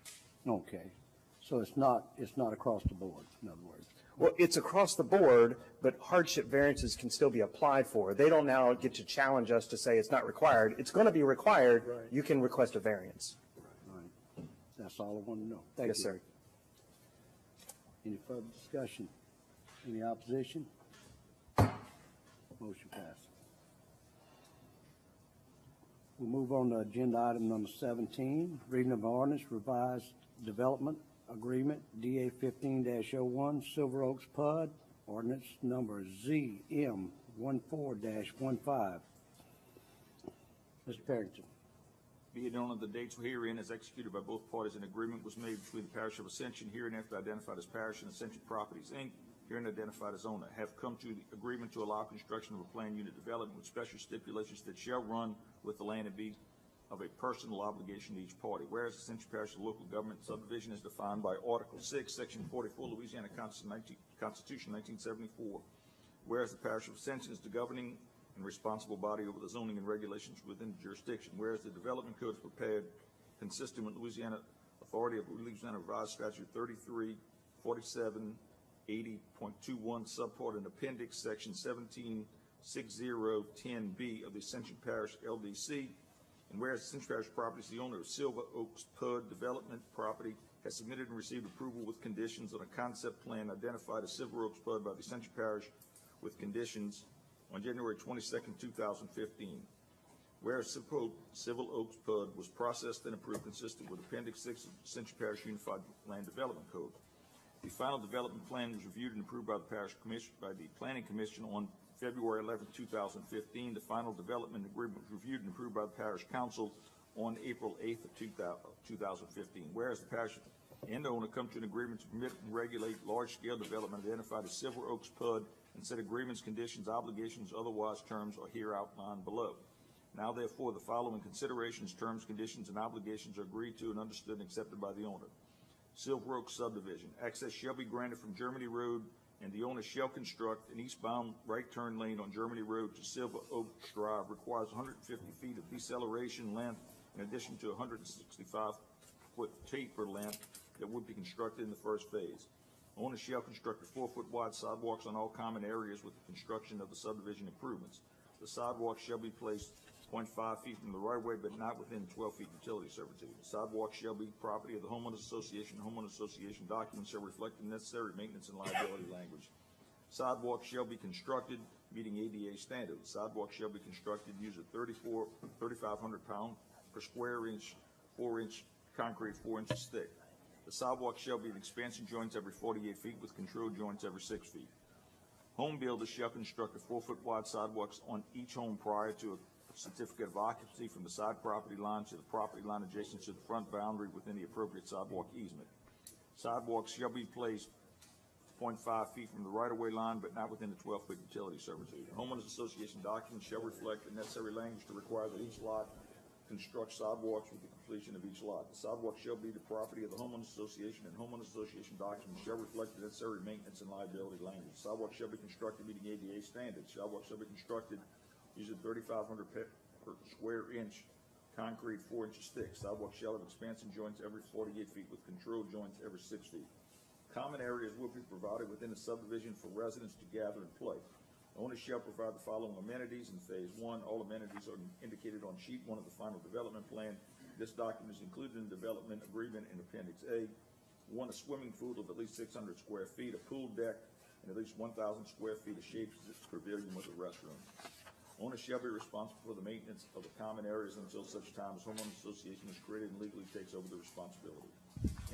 Okay, so it's not across the board, in other words. Well, it's across the board, but hardship variances can still be applied for. They don't now get to challenge us to say it's not required. It's going to be required. Right. You can request a variance. Right. That's all I want to know. Thank you. Yes, sir. Any further discussion? Any opposition? Motion passed. We'll move on to agenda item number 17, reading of ordinance, revised development agreement, DA 15-01, Silver Oaks PUD, ordinance number ZM 14-15. Mr. Parrington. Be it known that the dates herein as executed by both parties, an agreement was made between the Parish of Ascension, hereinafter identified as Parish, and Ascension Properties, Inc., herein identified as owner, have come to the agreement to allow construction of a planned unit development with special stipulations that shall run with the land and be of a personal obligation to each party. Whereas Ascension Parish, the local government subdivision, is defined by Article 6, Section 44, Louisiana Constitution 1974. Whereas the Parish of Ascension is the governing and responsible body over the zoning and regulations within the jurisdiction. Whereas the development code is prepared consistent with Louisiana Authority of Louisiana Revised Statute 3347 80.21 subpart and appendix section 176010B of the Ascension Parish LDC. And whereas Ascension Parish Properties, the owner of Silver Oaks PUD development property, has submitted and received approval with conditions on a concept plan identified as Silver Oaks PUD by the Ascension Parish with conditions on January 22nd, 2015. Whereas Silver Oaks PUD was processed and approved consistent with Appendix 6 of the Ascension Parish Unified Land Development Code. The final development plan was reviewed and approved by the Parish Commission, by the Planning Commission on February 11, 2015. The final development agreement was reviewed and approved by the Parish Council on April 8th of 2015. Whereas the Parish and the owner come to an agreement to permit and regulate large-scale development identified as Silver Oaks PUD and set agreements, conditions, obligations, otherwise terms are here outlined below. Now, therefore, the following considerations, terms, conditions, and obligations are agreed to and understood and accepted by the owner. Silver Oaks subdivision. Access shall be granted from Germany Road, and the owner shall construct an eastbound right turn lane on Germany Road to Silver Oaks Drive. Requires 150 feet of deceleration length in addition to 165-foot taper length that would be constructed in the first phase. Owner shall construct 4-foot wide sidewalks on all common areas with the construction of the subdivision improvements. The sidewalks shall be placed 0.5 feet from the right-of-way, but not within 12 feet utility servitude. The sidewalk shall be property of the homeowners association. Homeowners association documents shall reflect the necessary maintenance and liability language. Sidewalks shall be constructed meeting ADA standards. Sidewalks shall be constructed using 3,500 pound per square inch, 4-inch concrete, 4 inches thick. The sidewalk shall be in expansion joints every 48 feet with control joints every 6 feet. Home builders shall construct 4-foot wide sidewalks on each home prior to a certificate of occupancy from the side property line to the property line adjacent to the front boundary within the appropriate sidewalk easement. Sidewalks shall be placed 0.5 feet from the right-of-way line, but not within the 12-foot utility servitude. Homeowners association documents shall reflect the necessary language to require that each lot construct sidewalks with the completion of each lot. The sidewalk shall be the property of the homeowners association, and homeowners association documents shall reflect the necessary maintenance and liability language. Sidewalks shall be constructed meeting ADA standards. Sidewalks shall be constructed using 3,500 per square inch concrete, 4 inches thick. Sidewalks shall have expansion joints every 48 feet with control joints every 6 feet. Common areas will be provided within the subdivision for residents to gather and play. Owners shall provide the following amenities in Phase 1. All amenities are indicated on Sheet 1 of the final development plan. This document is included in the development agreement in Appendix A. 1, a swimming pool of at least 600 square feet, a pool deck, and at least 1,000 square feet of shaped pavilion with a restroom. Owners shall be responsible for the maintenance of the common areas until such time as homeowners association is created and legally takes over the responsibility.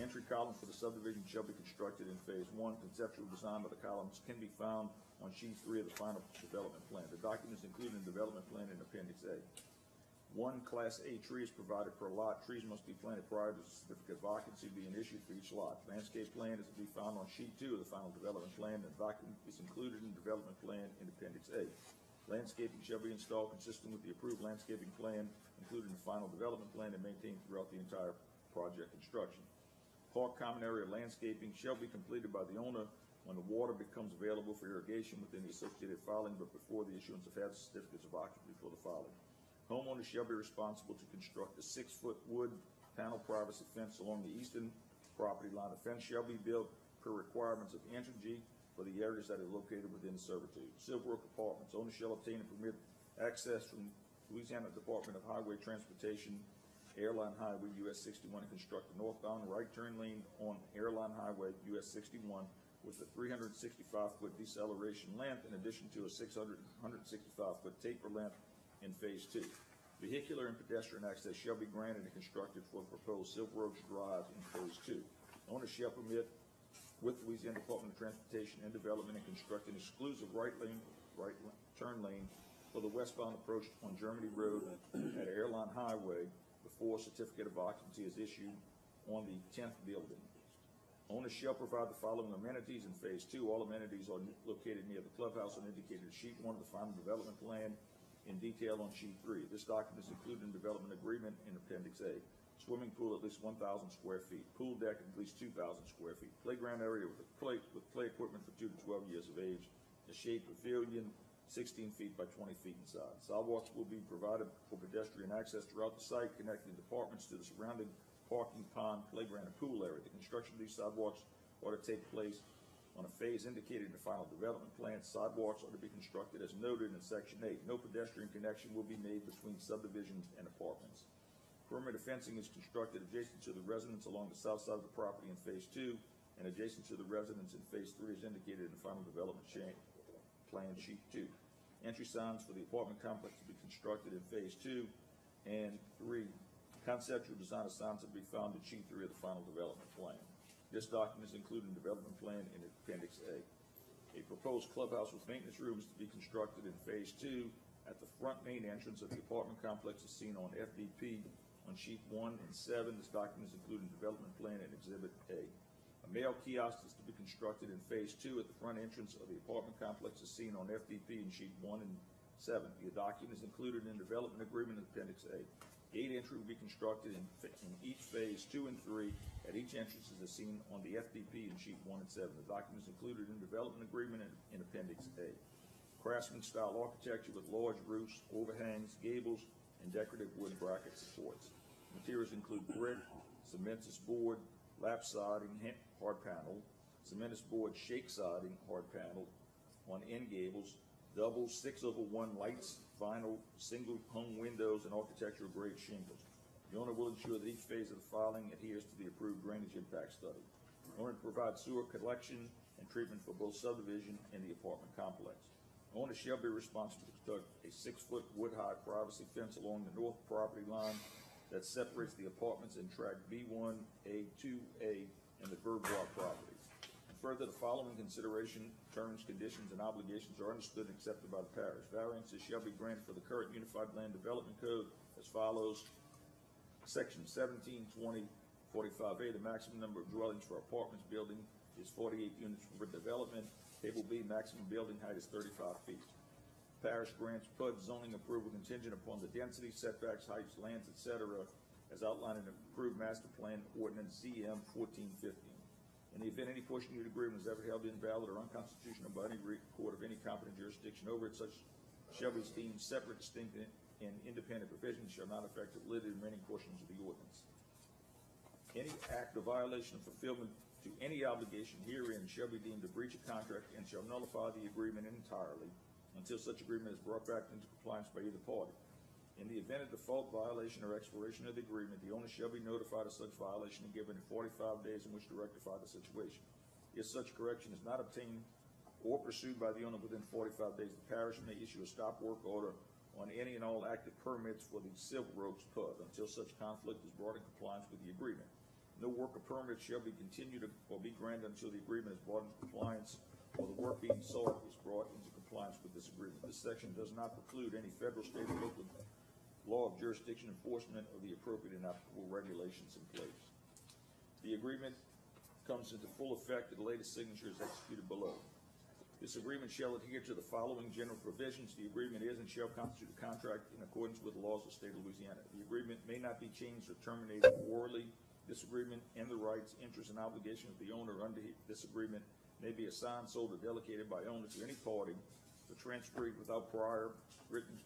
Entry columns for the subdivision shall be constructed in Phase 1. Conceptual design of the columns can be found on Sheet 3 of the final development plan. The document is included in the development plan in Appendix A. 1 Class A tree is provided per lot. Trees must be planted prior to the certificate of occupancy being issued for each lot. Landscape plan is to be found on Sheet 2 of the final development plan. The document is included in the development plan in Appendix A. Landscaping shall be installed consistent with the approved landscaping plan included in the final development plan and maintained throughout the entire project construction. Park common area landscaping shall be completed by the owner when the water becomes available for irrigation within the associated filing, but before the issuance of hazard certificates of occupancy for the filing. Homeowners shall be responsible to construct a 6-foot wood panel privacy fence along the eastern property line. The fence shall be built per requirements of Entergy for the areas that are located within the servitude. Silverbrook Apartments, owners shall obtain and permit access from Louisiana Department of Highway Transportation, Airline Highway US 61, and construct a northbound right turn lane on Airline Highway US 61 with a 365-foot deceleration length in addition to a 165-foot taper length in Phase 2. Vehicular and pedestrian access shall be granted and constructed for the proposed Silver Oaks Drive in Phase 2. Owners shall permit with Louisiana Department of Transportation and Development and construct an exclusive right turn lane for the westbound approach on Germany Road at Airline Highway before a certificate of occupancy is issued on the 10th building. Owners shall provide the following amenities in Phase 2. All amenities are located near the clubhouse and indicated in Sheet 1 of the final development plan in detail on Sheet 3. This document is included in development agreement in Appendix A. Swimming pool at least 1,000 square feet. Pool deck at least 2,000 square feet. Playground area with play equipment for 2 to 12 years of age. A shade pavilion 16 feet by 20 feet inside. Sidewalks will be provided for pedestrian access throughout the site, connecting departments to the surrounding parking, pond, playground, and pool area. The construction of these sidewalks ought to take place on a phase indicated in the final development plan. Sidewalks are to be constructed as noted in Section 8. No pedestrian connection will be made between subdivisions and apartments. Perimeter fencing is constructed adjacent to the residence along the south side of the property in Phase 2 and adjacent to the residence in Phase 3 as indicated in the final development plan Sheet 2. Entry signs for the apartment complex to be constructed in Phase 2 and 3. Conceptual design of signs will be found in Sheet 3 of the final development plan. This document is included in the development plan in Appendix A. A proposed clubhouse with maintenance rooms to be constructed in Phase 2 at the front main entrance of the apartment complex is seen on FDP on Sheet 1 and 7. This document is included in the development plan in Exhibit A. A mail kiosk is to be constructed in Phase 2 at the front entrance of the apartment complex is seen on FDP in Sheet 1 and 7. The document is included in the development agreement in Appendix A. Gate entry will be constructed in each Phase 2 and 3 at each entrance as seen on the FDP in Sheet 1 and 7. The document is included in the development agreement in Appendix A. Craftsman style architecture with large roofs, overhangs, gables, and decorative wood bracket supports. Materials include brick, cementous board, lap siding, hard panel, cementous board, shake siding, hard panel on end gables, double 6/1 lights, vinyl, single hung windows, and architectural grade shingles. The owner will ensure that each phase of the filing adheres to the approved drainage impact study. The owner provides sewer collection and treatment for both subdivision and the apartment complex. The owner shall be responsible to construct a 6-foot wood-high privacy fence along the north property line that separates the apartments in tract B1, A2A, and the Birdwalk properties. Further, the following consideration, terms, conditions, and obligations are understood and accepted by the parish. Variances shall be granted for the current Unified Land Development Code as follows. Section 172045A, the maximum number of dwellings for apartments building is 48 units for development. Table B, maximum building height is 35 feet. Parish grants PUD zoning approval contingent upon the density, setbacks, heights, lands, etc., as outlined in the approved master plan ordinance CM 1415. In the event any portion of the agreement is ever held invalid or unconstitutional by any court of any competent jurisdiction over it, such shall be deemed separate, distinct, and independent provisions shall not affect the validity of remaining portions of the ordinance. Any act of violation of fulfillment to any obligation herein shall be deemed a breach of contract and shall nullify the agreement entirely until such agreement is brought back into compliance by either party. In the event of default, violation, or expiration of the agreement, the owner shall be notified of such violation and given 45 days in which to rectify the situation. If such correction is not obtained or pursued by the owner within 45 days, the parish may issue a stop work order on any and all active permits for the Silver Oaks PUD until such conflict is brought in compliance with the agreement. No work or permit shall be continued or be granted until the agreement is brought into compliance or the work being sought is brought into compliance with this agreement. This section does not preclude any federal, state, or local law of jurisdiction enforcement of the appropriate and applicable regulations in place. The agreement comes into full effect at the latest signature is executed below. This agreement shall adhere to the following general provisions. The agreement is and shall constitute a contract in accordance with the laws of the state of Louisiana. The agreement may not be changed or terminated orally. This agreement and the rights, interests, and obligations of the owner under this agreement may be assigned, sold, or delegated by owner to any party to transferee without prior written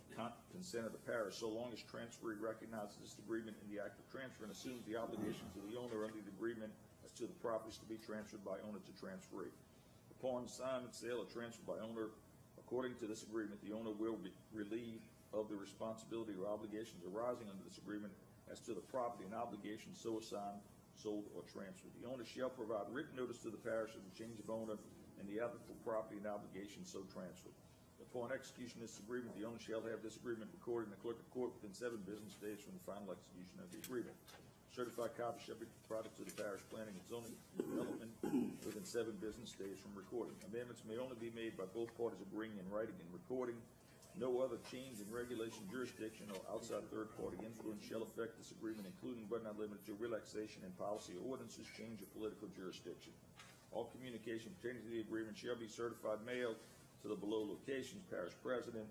consent of the parish, so long as transferee recognizes this agreement in the act of transfer and assumes the obligation to the owner under the agreement as to the properties to be transferred by owner to transferee. Upon assignment, sale, or transfer by owner, according to this agreement, the owner will be relieved of the responsibility or obligations arising under this agreement as to the property and obligations so assigned, sold, or transferred. The owner shall provide written notice to the parish of the change of owner and the applicable property and obligations so transferred. Upon execution of this agreement, the owner shall have this agreement recorded in the clerk of court within 7 business days from the final execution of the agreement. Certified copy shall be provided to the parish planning and zoning development within 7 business days from recording. Amendments may only be made by both parties agreeing in writing and recording. No other change in regulation, jurisdiction, or outside third-party influence shall affect this agreement, including but not limited to relaxation in policy or ordinances, change of political jurisdiction. All communication pertaining to the agreement shall be certified mailed to the below locations: parish president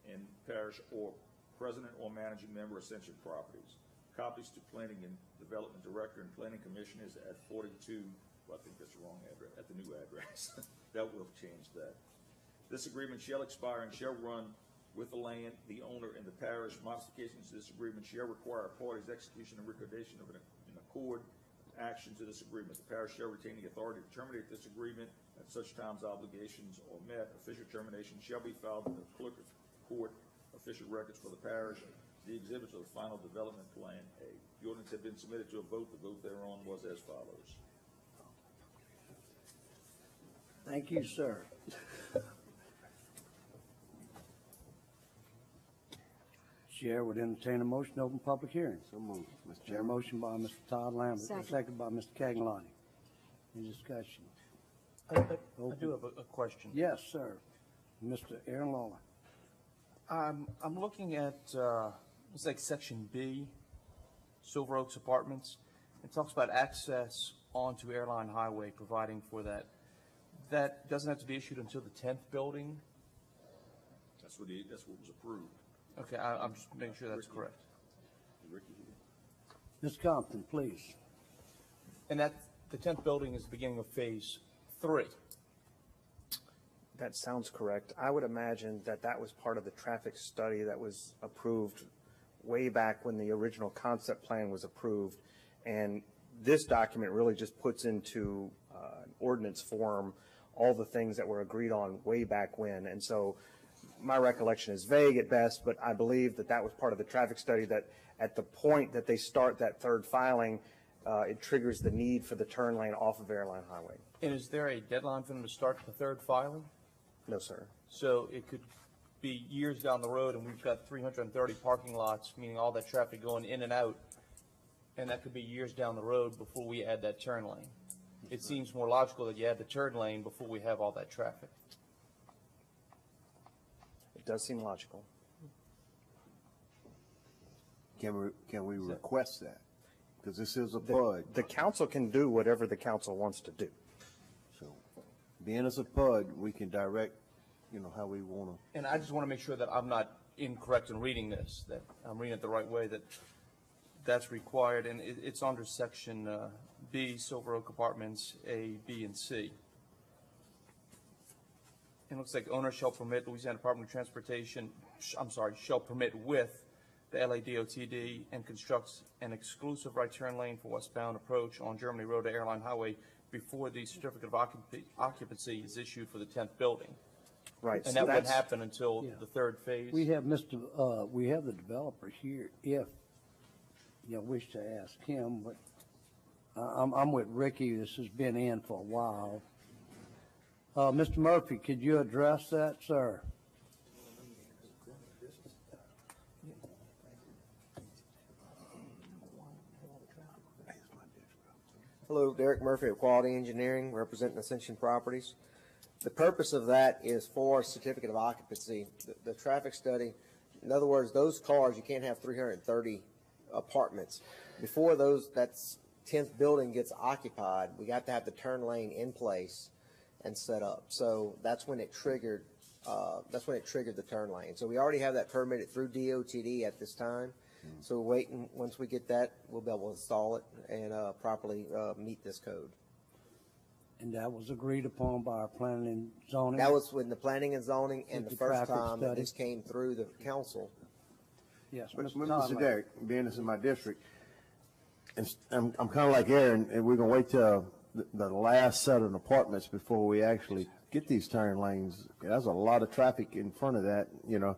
and parish or president or managing member, Ascension Properties. Copies to planning and development director and planning commission is at 42, well, I think that's the wrong address, at the new address. That will change that. This agreement shall expire and shall run with the land, the owner, and the parish. Modifications to this agreement shall require a party's execution and recordation of an accord action to this agreement. The parish shall retain the authority to terminate this agreement at such times obligations are met. Official termination shall be filed in the clerk of court official records for the parish. The exhibits of the final development plan A. The ordinance had been submitted to a vote. The vote thereon was as follows. Thank you, sir. Chair would entertain a motion to open public hearing. So moved. Mr. Chair, motion by Mr. Todd Lambert, second by Mr. Caglani. Any discussion? I do have a question. Yes, sir. Mr. Aaron Lawler. I'm looking at, it's like section B, Silver Oaks Apartments. It talks about access onto Airline Highway, providing for that. That doesn't have to be issued until the 10th building? That's what was approved. Okay, I'm just making sure that's correct. Ms. Compton, please. And that, the 10th building is the beginning of phase 3. That sounds correct. I would imagine that that was part of the traffic study that was approved way back when the original concept plan was approved. And this document really just puts into an ordinance form all the things that were agreed on way back when. And so my recollection is vague at best, but I believe that that was part of the traffic study, that at the point that they start that third filing, it triggers the need for the turn lane off of Airline Highway. And is there a deadline for them to start the third filing? No, sir. So it could be years down the road, and we've got 330 parking lots, meaning all that traffic going in and out, and that could be years down the road before we add that turn lane. It seems more logical that you add the turn lane before we have all that traffic. It does seem logical. Can we request that? Because this is a PUD. The council can do whatever the council wants to do. So, being as a PUD, we can direct, how we want to. And I just want to make sure that I'm not incorrect in reading this, that I'm reading it the right way, that that's required, and it's under section B, Silver Oak Apartments, A, B, and C. It looks like owner shall permit Louisiana Department of Transportation, shall permit with the LADOTD and constructs an exclusive right turn lane for westbound approach on Germany Road to Airline Highway before the certificate of occupancy is issued for the 10th building. Right. And so that wouldn't happen until the third phase? We have we have the developer here if you wish to ask him, but I'm with Ricky. This has been in for a while. Mr. Murphy, could you address that, sir? Hello, Derek Murphy of Quality Engineering, representing Ascension Properties. The purpose of that is for certificate of occupancy. The traffic study, in other words, those cars, you can't have 330 apartments. Before that 10th building gets occupied, we got to have the turn lane in place and set up. So that's when it triggered. The turn lane. So we already have that permitted through DOTD at this time. So we're waiting. Once we get that, we'll be able to install it and properly meet this code. And that was agreed upon by our planning and zoning? That was when the planning and zoning and With the the first traffic time that study. this came through the council. Yes, But, Mr. Mr. Todd. Derrick, being this is my district, I'm kind of like Aaron, and we're going to wait till the last set of apartments before we actually get these turn lanes. There's a lot of traffic in front of that, you know.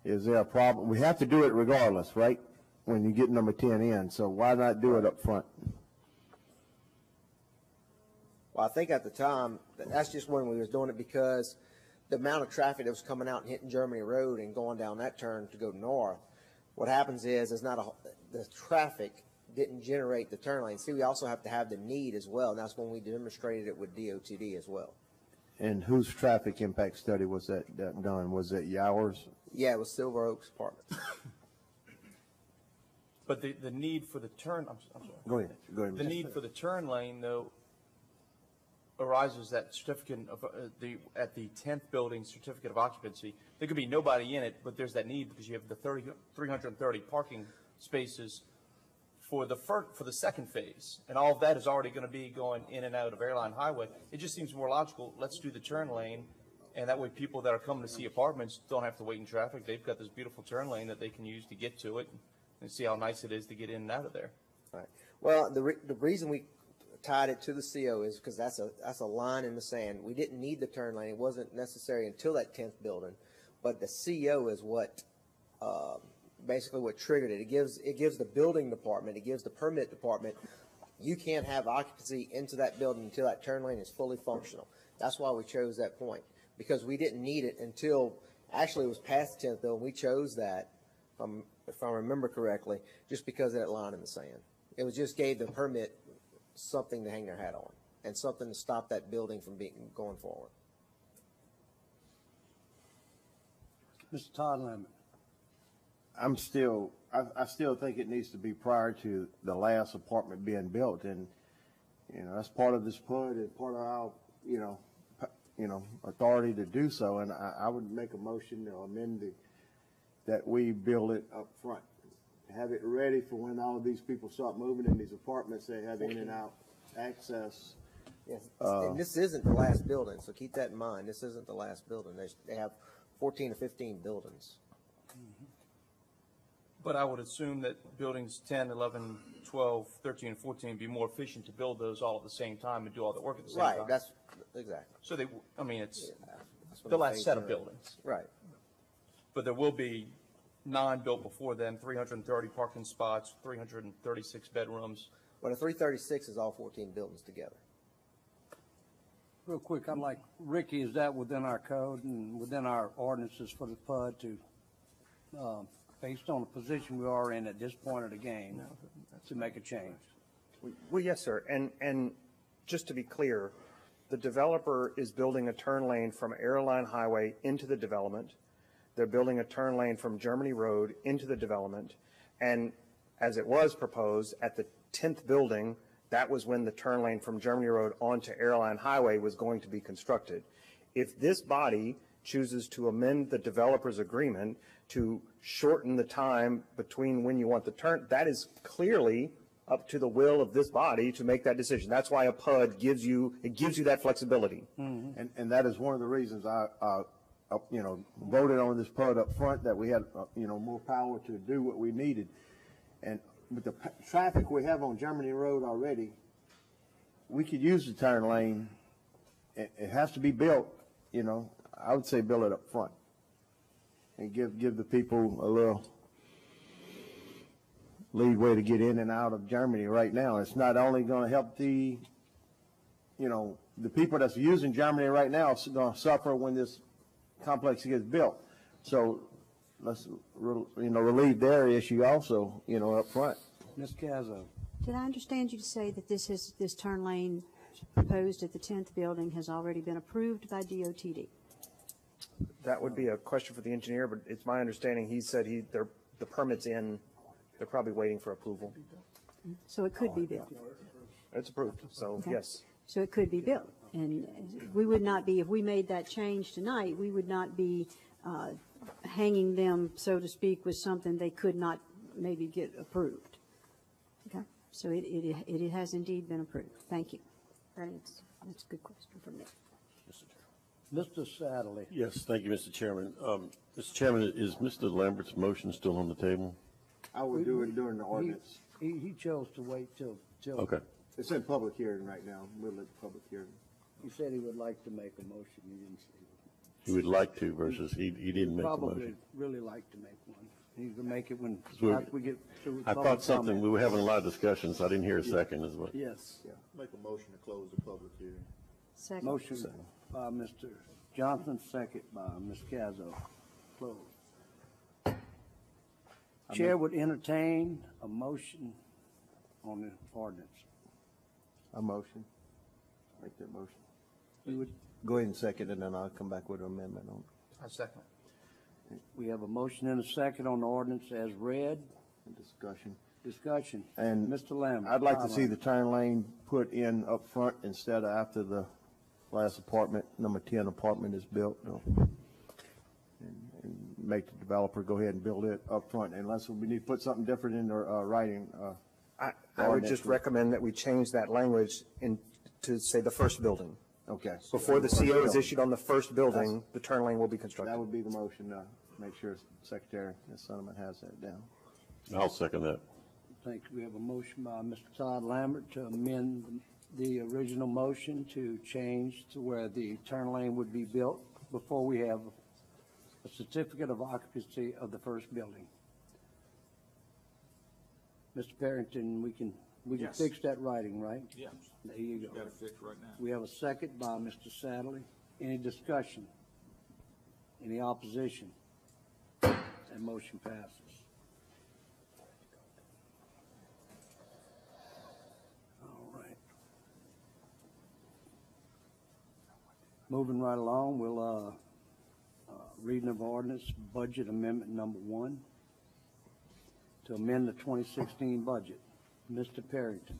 Is there a problem? We have to do it regardless, right? When you get number 10 in, so why not do it up front? Well, I think at the time, that's just when we was doing it because the amount of traffic that was coming out and hitting Germany Road and going down that turn to go north, what happens is the traffic didn't generate the turn lane. See, we also have to have the need as well, and that's when we demonstrated it with DOTD as well. And whose traffic impact study was that done? Was it yours? Yeah, it was Silver Oaks Apartments. But the need for the turn, I'm sorry. Go ahead. Go ahead. The need for the turn lane, though, arises that certificate of, at the 10th building certificate of occupancy. There could be nobody in it, but there's that need because you have the 330 parking spaces for the second phase, and all of that is already going to be going in and out of Airline Highway. It just seems more logical. Let's do the turn lane, and that way people that are coming to see apartments don't have to wait in traffic. They've got this beautiful turn lane that they can use to get to it and see how nice it is to get in and out of there. Right. Well, the reason we tied it to the CO is because that's a line in the sand. We didn't need the turn lane. It wasn't necessary until that 10th building, but the CO is what basically what triggered it. It gives the building department, it gives the permit department, you can't have occupancy into that building until that turn lane is fully functional. That's why we chose that point, because we didn't need it until actually it was past the 10th building. We chose that, if I remember correctly, just because of that line in the sand. It was just gave the permit something to hang their hat on and something to stop that building from going forward. Mr. Todd Lemon. I still think it needs to be prior to the last apartment being built, and you know that's part of this PUD and part of our authority to do so. And I would make a motion to amend that we build it up front, have it ready for when all of these people start moving in these apartments. They have in and out access. Yes, and this isn't the last building, so keep that in mind. This isn't the last building. They have 14 or 15 buildings. But I would assume that buildings 10, 11, 12, 13, and 14 would be more efficient to build those all at the same time and do all the work at the same time. Right, that's exactly. So it's that's the last set of buildings. Right. But there will be 9 built before then, 330 parking spots, 336 bedrooms. Well, the 336 is all 14 buildings together. Real quick, I'd like, Ricky, is that within our code and within our ordinances for the PUD to, based on the position we are in at this point of the game, to make a change? Well, yes, sir. And just to be clear, the developer is building a turn lane from Airline Highway into the development. They're building a turn lane from Germany Road into the development. And as it was proposed at the 10th building, that was when the turn lane from Germany Road onto Airline Highway was going to be constructed. If this body chooses to amend the developer's agreement to shorten the time between when you want the turn, that is clearly up to the will of this body to make that decision. That's why a PUD gives you that flexibility. Mm-hmm. And that is one of the reasons I voted on this PUD up front, that we had, more power to do what we needed. And with the traffic we have on Germany Road already, we could use the turn lane. It has to be built, I would say build it up front and give the people a little leeway to get in and out of Germany right now. It's not only going to help the people that's using Germany right now are going to suffer when this complex gets built. So let's, relieve their issue also, up front. Ms. Cazzo. Did I understand you to say that this turn lane proposed at the 10th building has already been approved by DOTD? That would be a question for the engineer, but it's my understanding he said the permit's in. They're probably waiting for approval. So it could be built. It's approved, so Okay. yes. So it could be built. And we would not be, if we made that change tonight, we would not be hanging them, so to speak, with something they could not maybe get approved. Okay? So it has indeed been approved. Thank you. That's a good question for me. Mr. Satterley. Yes, thank you, Mr. Chairman. Mr. Chairman, is Mr. Lambert's motion still on the table? I would do it during the ordinance. He chose to wait till. Okay. It's in public hearing right now, middle of the public hearing. He said he would like to make a motion. He didn't say. He would like to versus he didn't make the Probably motion. really like to make one. He can make it when, we're- after we get through with I public thought something, comment. we were having a lot of discussion, so I didn't hear a second as well. Yes. Make a motion to close the public hearing. Second. Motion by Mr. Johnson, second by Ms. Cazzo. Close. Chair would entertain a motion on the ordinance. A motion. Make that motion. You would, Go ahead and second, and then I'll come back with an amendment on it. I second. we have a motion and a second on the ordinance as read. Discussion. Discussion. And Mr. Lambert. I'd like to see the turn lane put in up front instead of after the last apartment, number 10 apartment is built. And make the developer go ahead and build it up front, unless we need to put something different in the writing. I would just recommend that we change that language to say the first building. Okay. Before the CO is issued on the first building, the turn lane will be constructed. That would be the motion, make sure Secretary Sonneman has that down. I'll second that. Thank you. We have a motion by Mr. Todd Lambert to amend the original motion to change to where the turn lane would be built before we have a certificate of occupancy of the first building. Mr. Parrington, we can Yes. fix that writing, right? Yeah. There you go. Got it fixed right now. We have a second by Mr. Satterley. Any discussion? Any opposition? That motion passes. All right. Moving right along, we'll, reading of ordinance, budget amendment number 1 to amend the 2016 budget. Mr. Parrington.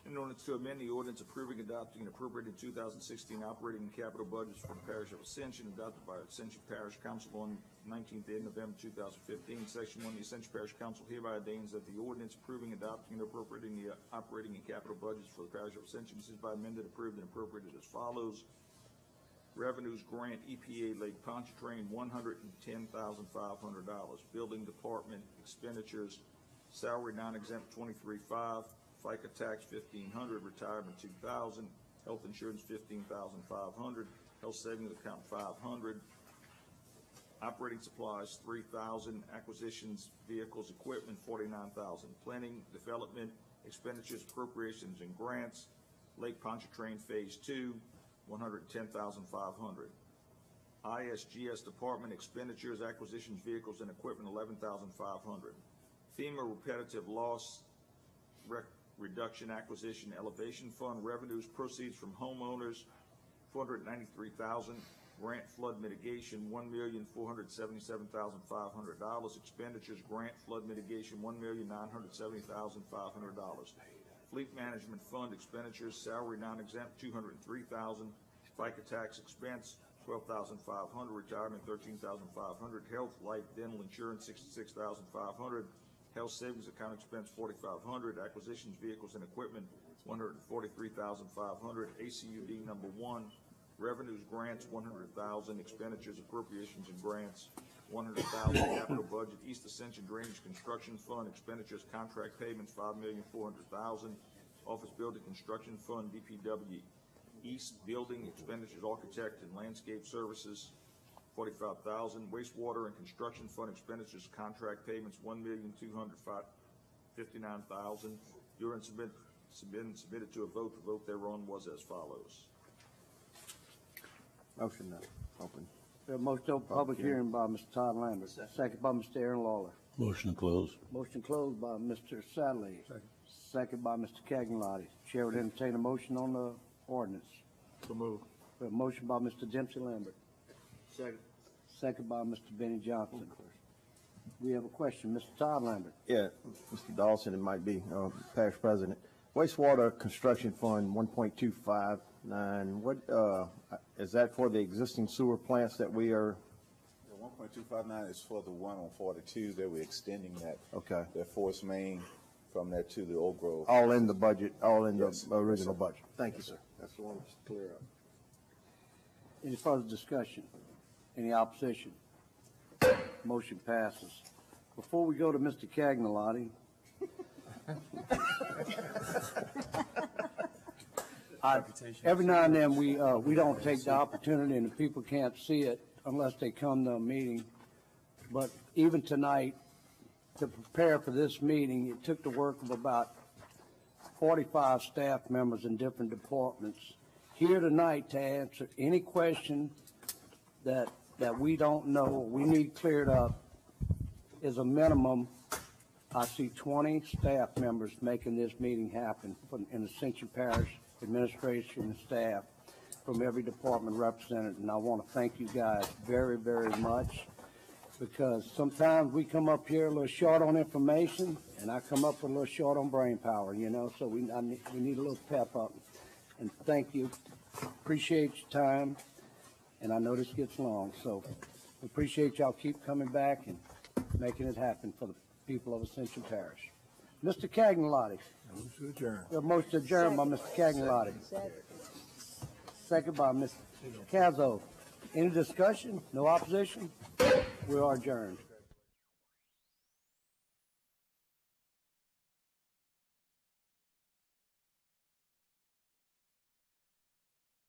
In order to amend the ordinance approving, adopting, and appropriating 2016 operating and capital budgets for the parish of Ascension, adopted by Ascension Parish Council on 19th day of November 2015. Section 1, the Ascension Parish Council hereby ordains that the ordinance approving, adopting, and appropriating the operating and capital budgets for the parish of Ascension is hereby amended, approved, and appropriated as follows. Revenues grant EPA Lake Pontchartrain $110,500. Building Department expenditures, salary non-exempt $23,500, FICA tax $1,500, retirement $2,000, health insurance $15,500, health savings account $500, operating supplies $3,000, acquisitions, vehicles, equipment $49,000, planning, development, expenditures, appropriations, and grants, Lake Pontchartrain Phase 2, $110,500. ISGS Department expenditures, acquisitions, vehicles, and equipment $11,500. FEMA repetitive loss reduction acquisition elevation fund revenues proceeds from homeowners $493,000. Grant flood mitigation $1,477,500. Expenditures grant flood mitigation $1,970,500. Fleet management fund expenditures salary non-exempt $203,000. FICA tax expense $12,500. Retirement $13,500. Health, life, dental insurance $66,500. Health savings account expense $4,500. Acquisitions, vehicles, and equipment $143,500. ACUD number 1. Revenues grants $100,000. Expenditures, appropriations, and grants $100,000. Capital budget East Ascension Drainage Construction Fund expenditures, contract payments $5,400,000. Office building construction fund DPW East building expenditures, architect and landscape services $45,000. Wastewater and construction fund expenditures, contract payments $1,259,000. During submitted to a vote. The vote thereon was as follows. Motion open. Motion open public hearing by Mr. Todd Lambert. Second by Mr. Aaron Lawler. Motion to close. Motion closed by Mr. Sadley. Second by Mr. Cagnolati. Chair would entertain a motion on the ordinance. So move. We have a motion by Mr. Dempsey Lambert. Second. Second by Mr. Benny Johnson. We have a question. Mr. Todd Lambert. Yeah, Mr. Dawson, it might be, parish president. Wastewater Construction Fund, 1.259, what, is that for the existing sewer plants that we are? The 1.259 is for the one on 42 that we're extending that. Okay. That force main from there to the Oak Grove. All in the budget, all in the Yes. original Yes, sir. budget. Thank you, sir. That's the one that's clear up. Any further discussion? Any opposition? Motion passes. Before we go to Mr. Cagnalotti, every now and then we don't take the opportunity, and the people can't see it unless they come to a meeting. But even tonight, to prepare for this meeting, it took the work of about 45 staff members in different departments here tonight to answer any question that we don't know, we need cleared up. Is a minimum, I see 20 staff members making this meeting happen in Ascension Parish administration and staff from every department represented. And I want to thank you guys very, very much, because sometimes we come up here a little short on information, and I come up a little short on brain power, you know, so we need a little pep up. And thank you. Appreciate your time. And I know this gets long, so we appreciate y'all keep coming back and making it happen for the people of Ascension Parish. Mr. Cagnalotti. Move to adjourn. The motion adjourned by Mr. Cagnalotti. Second by Mr. Cazzo. Any discussion? No opposition? We are adjourned.